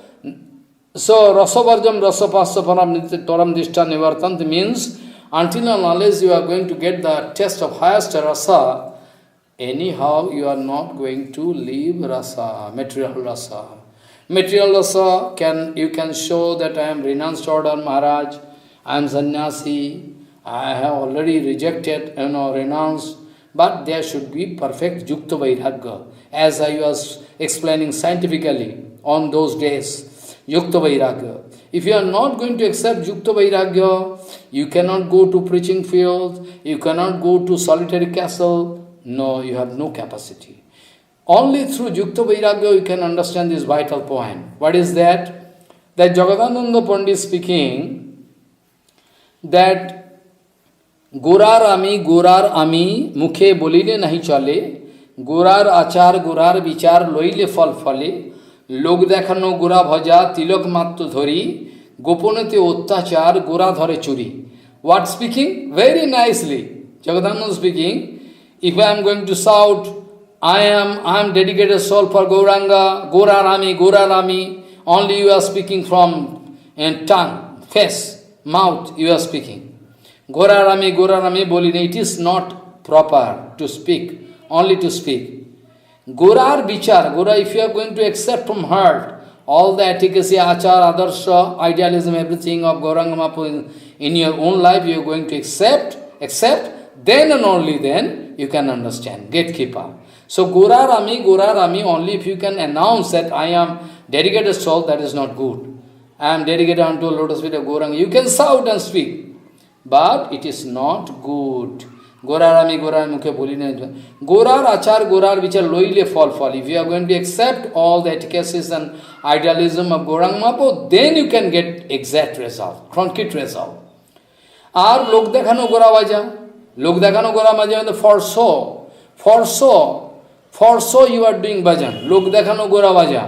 rasavarjam rasapasya param dishta nivartanti means, until and unless you are going to get the taste of highest rasa, anyhow you are not going to leave rasa, material rasa. Material rasa, you can show that I am renounced order, Maharaj, I am sannyasi, I have already rejected, renounced, but there should be perfect yukta vairagya, as I was explaining scientifically on those days, yukta vairagya. If you are not going to accept yukta vairagya, you cannot go to preaching fields, you cannot go to solitary castle. No, you have no capacity. Only through yukta vairagya you can understand this vital point. What is that? That Jagadananda Pandit speaking, that gorar ami, mukhe bolile nahi chale, gorar achar, gorar vichar, loile fal phale, লোক দেখানো গোরা ভজা তিলক মাত্র ধরি গোপনেতে অত্যাচার গোরা ধরে চুরি. What speaking? Very nicely. Jagadananda speaking, if I am going to shout, I am dedicated soul for Gauranga, Gaurarami, only you are speaking from tongue, face, mouth, you are speaking. Gaurarami, boline, it is not proper to speak, only to speak. Gorar vichar, Gora, if you are going to accept from heart all the efficacy, achar, adarsha, idealism, everything of Gauranga Mahaprabhu in your own life, you are going to accept, then and only then you can understand. Gatekeeper. So Gorarami, only if you can announce that I am dedicated soul, that is not good. I am dedicated unto lotus feet of Gauranga. You can shout and speak, but it is not good. Gorarami, mukhe boline. Gorar achar, gorar vichar, loile fall. If you are going to accept all the efficacies and idealism of Gauranga Mahaprabhu, then you can get exact result, concrete result. Ar lok dekhano gora baja, for so you are doing bhajan. Lok dekhano gora baja,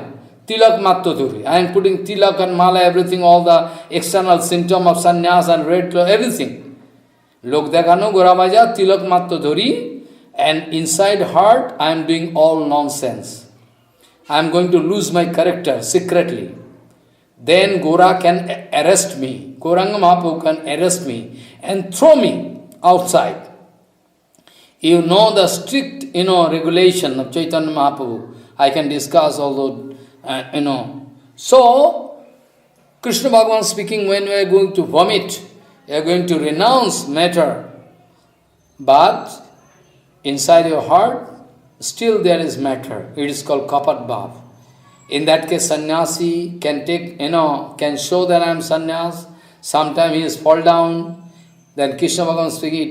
tilak matto dhuri. I am putting tilak and mala, everything, all the external symptom of sannyas and red cloth, everything. Lok dekhano gora baja tilak matto dhori, and inside heart I am doing all nonsense. I am going to lose my character secretly. Then Gora can arrest me. Gauranga Mahaprabhu can arrest me and throw me outside. You know the strict, regulation of Chaitanya Mahaprabhu. I can discuss although, So, Krishna Bhagavan speaking, when we are going to vomit, we are going to renounce matter. But inside your heart, still there is matter. It is called kapat bhav. In that case, sannyasi can take, can show that I am sannyas. Sometimes he is fall down. Then Krishna Bhagavan speaking,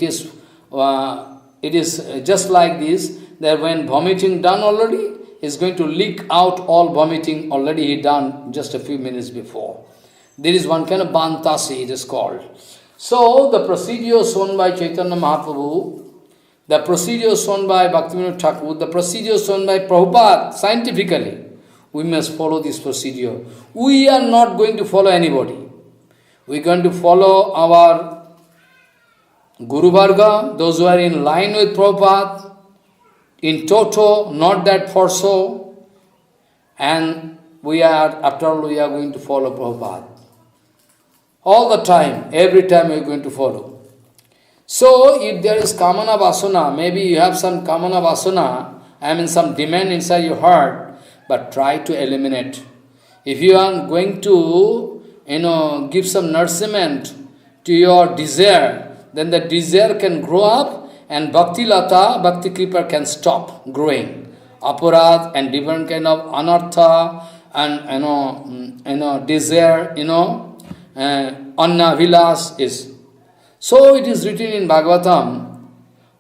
it is just like this, that when vomiting done already, he is going to leak out all vomiting already he done just a few minutes before. There is one kind of bantasi, it is called. So, the procedure shown by Chaitanya Mahaprabhu, the procedure shown by Bhaktivinoda Thakur, the procedure shown by Prabhupada, scientifically, we must follow this procedure. We are not going to follow anybody. We are going to follow our Guru Varga, those who are in line with Prabhupada, in toto, not that for so. And after all, we are going to follow Prabhupada. All the time, every time we are going to follow. So, if there is kamana vasana, maybe you have some kamana vasana, some demand inside your heart, but try to eliminate. If you are going to, give some nourishment to your desire, then the desire can grow up and bhakti lata, bhakti kripa can stop growing. Aparad and different kind of anartha and, desire, anna vilas is. So it is written in Bhagavatam,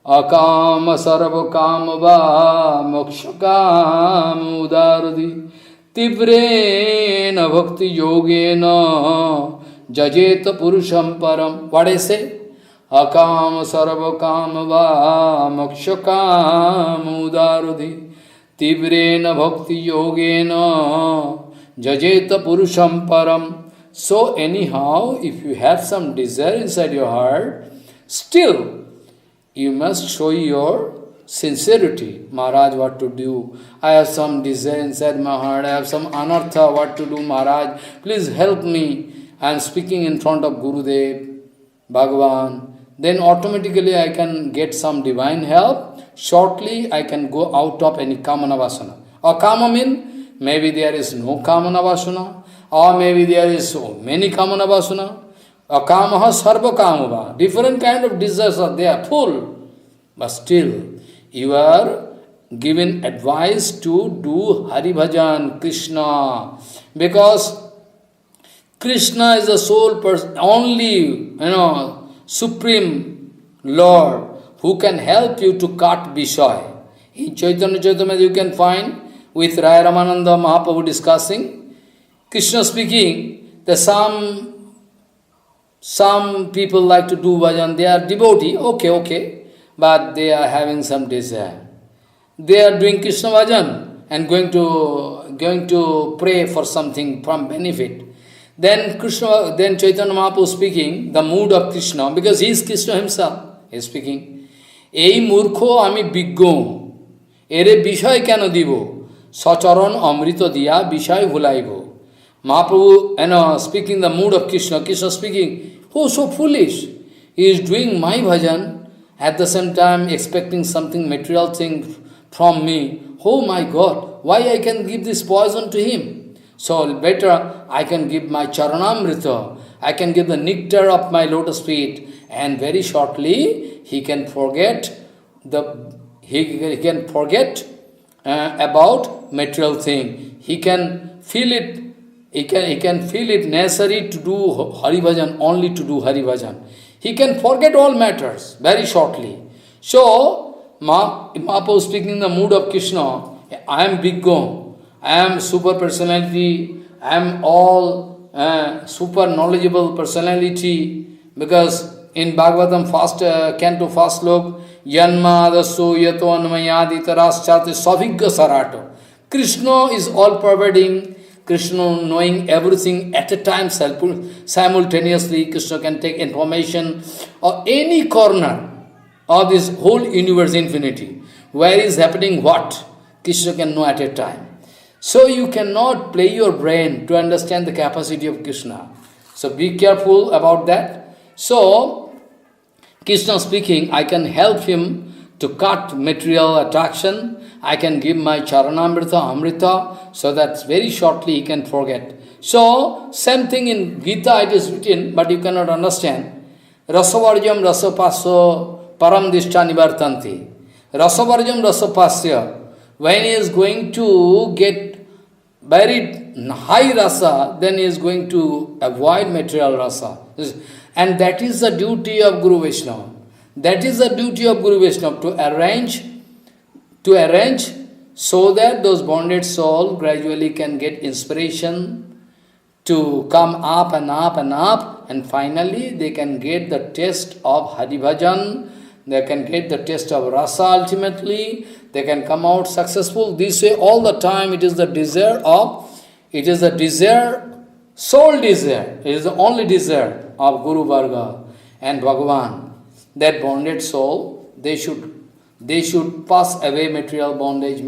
Akama sarva kama va moksha kama udaradi tivrena bhakti yogena jajeta purusham param. What I say? Akama sarva kama va moksha kama udaradi tivrena bhakti yogena jajeta purusham param. So anyhow, if you have some desire inside your heart, still you must show your sincerity. Maharaj, what to do? I have some desire inside my heart. I have some anartha. What to do, Maharaj? Please help me. I am speaking in front of Gurudev, Bhagavan. Then automatically I can get some divine help. Shortly I can go out of any kamana vasana. Or kama mean, maybe there is no kamana vasana. Or maybe there is so many kamana vasana. Akamaha sarva kamava. Different kind of desires are there, full. But still, you are given advice to do Hari Bhajan, Krishna. Because Krishna is the sole person, only, Supreme Lord, who can help you to cut Vishay. In Chaitanya Charitamrita you can find, with Raya Ramananda Mahaprabhu discussing, Krishna speaking, that some people like to do bhajan, they are devotee, okay, but they are having some desire. They are doing Krishna bhajan and going to pray for something from benefit. Then Chaitanya Mahaprabhu speaking, the mood of Krishna, because he is Krishna himself, he is speaking, Ei murkho ami biggo, ere bishay keno dibo, sacharan amrita diya bishay bhulaibo. Mahaprabhu, speaking the mood of Krishna, Krishna speaking, oh, so foolish. He is doing my bhajan, at the same time expecting something material thing from me. Oh my God, why I can give this poison to him? So better I can give my charanamrita, I can give the nectar of my lotus feet, and very shortly he can forget about material thing. He can feel it. He can feel it necessary to do Hari Bhajan, only to do Hari Bhajan. He can forget all matters very shortly. So, Mahaprabhu speaking in the mood of Krishna, I am Biggo, I am super personality, I am all super knowledgeable personality, because in Bhagavatam canto first slok, Yanma daso yato anmayadi taraschate savigga sarato. Krishna is all pervading. Krishna knowing everything at a time simultaneously. Krishna can take information of any corner of this whole universe infinity. Where is happening what? Krishna can know at a time. So you cannot play your brain to understand the capacity of Krishna. So be careful about that. So, Krishna speaking, I can help him to cut material attraction. I can give my charanamrita, amrita, so that very shortly he can forget. So, same thing in Gita it is written, but you cannot understand. Rasavarjam rasapaso param dishta nivartanti. Rasavarjam rasapasya. When he is going to get very high rasa, then he is going to avoid material rasa. And that is the duty of Guru Vaishnava. That is the duty of Guru Vaishnava, to arrange so that those bonded soul gradually can get inspiration to come up and up and up, and finally they can get the taste of Hari Bhajan, they can get the taste of rasa ultimately, they can come out successful. This way all the time it is the desire, soul desire, it is the only desire of Guru Varga and Bhagavan, that bonded soul, they should pass away material bondage,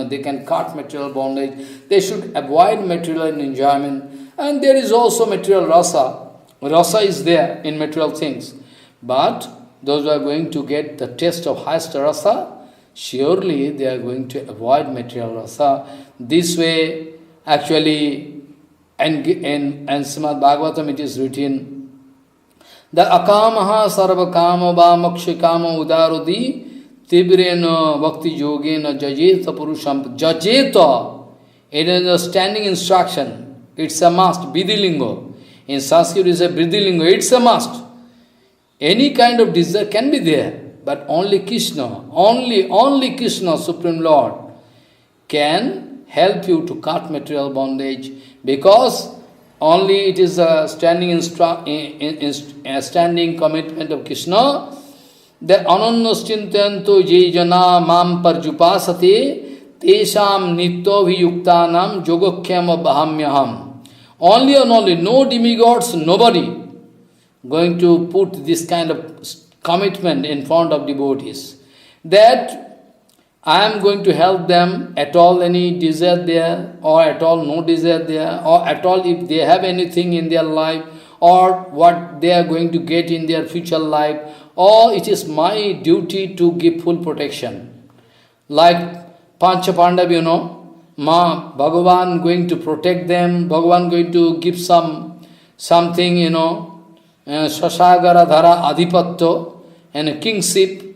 they can cut material bondage, they should avoid material enjoyment. And there is also material rasa. Rasa is there in material things. But those who are going to get the taste of highest rasa, surely they are going to avoid material rasa. This way, actually, and Srimad Bhagavatam it is written, the akamaha sarvakama va mokshikama udarudi tibrena bhakti yogena jajeta purusham. Jajeta, it is a standing instruction. It's a must. Vidhilingo. In Sanskrit is a Vidhilingo. It's a must. Any kind of desire can be there, but only Krishna, only Krishna, Supreme Lord, can help you to cut material bondage, because only it is a standing standing commitment of Krishna, that anannastintanto je jana mam parjupasate tesham nitto viyuktanam yogokyam bahamyaham. Only and only, no demigods, nobody going to put this kind of commitment in front of devotees, that I am going to help them, at all any desire there, or at all no desire there, or at all if they have anything in their life, or what they are going to get in their future life, or it is my duty to give full protection. Like Pancha Pandav, Bhagavan going to protect them, Bhagavan going to give something, Sasagara Dhara Adhipatto, and a kingship.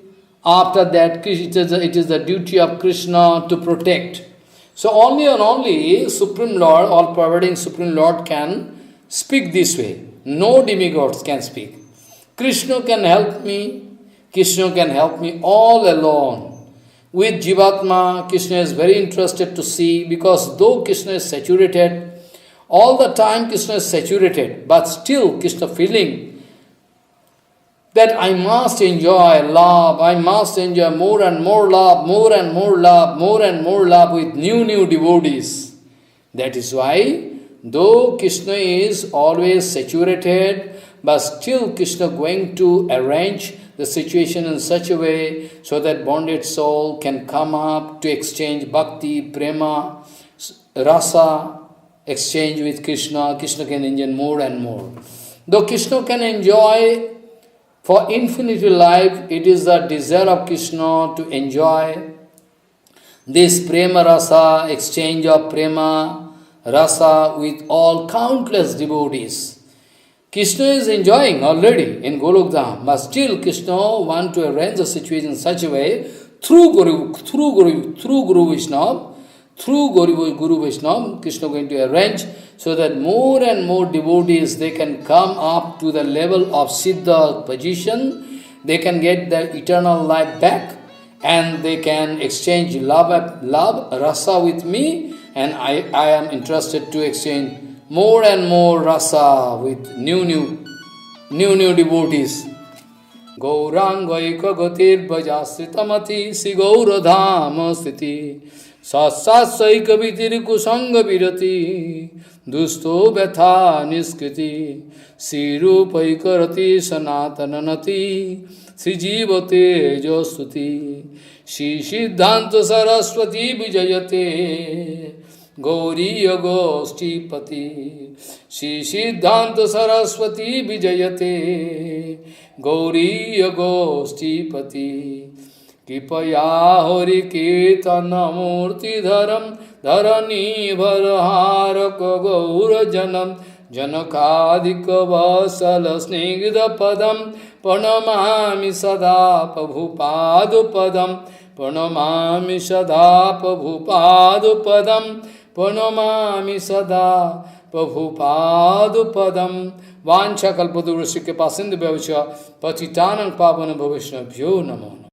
After that, it is the duty of Krishna to protect. So only and only Supreme Lord, all-pervading Supreme Lord can speak this way. No demigods can speak. Krishna can help me. Krishna can help me all alone. With Jivatma, Krishna is very interested to see, because though Krishna is saturated, all the time Krishna is saturated, but still Krishna feeling that I must enjoy love, I must enjoy more and more love, more and more love, more and more love with new devotees. That is why, though Krishna is always saturated, but still Krishna going to arrange the situation in such a way so that bonded soul can come up to exchange bhakti, prema, rasa, exchange with Krishna. Krishna can enjoy more and more. Though Krishna can enjoy for infinity life, it is the desire of Krishna to enjoy this prema rasa, exchange of prema rasa with all countless devotees. Krishna is enjoying already in Golokdham, but still Krishna wants to arrange the situation in such a way through Guru Vaishnava, Krishna going to arrange so that more and more devotees, they can come up to the level of Siddha position, they can get the eternal life back, and they can exchange love, rasa with me, and I am interested to exchange more and more rasa with new devotees. Gaurangaika gatir bhajasritamati si gauradhama sthiti सत्सात्सै कवितिर्कुसंग विरति दुस्तो व्यथा निष्कृति श्रीरूपैकरति सनातन नति श्रीजीवते जो स्तुति श्री सिद्धांत सरस्वती विजयते गौरीय गोष्ठीपति श्री सिद्धांत सरस्वती विजयते गौरीय गोष्ठीपति कृपया हरि कीर्तन मूर्तिधरम धरणीभरहारक गौरजनम जनकादिक वसल स्निग्ध पदम प्रणमामि सदा प्रभुपादपदम प्रणमामि सदा प्रभुपादपदम प्रणमामि सदा प्रभुपादपदम वाञ्छाकल्पतरुस्य कृपासिन्धुभ्यो च पतितानां पावनेभ्यो वैष्णवेभ्यो नमो नमः।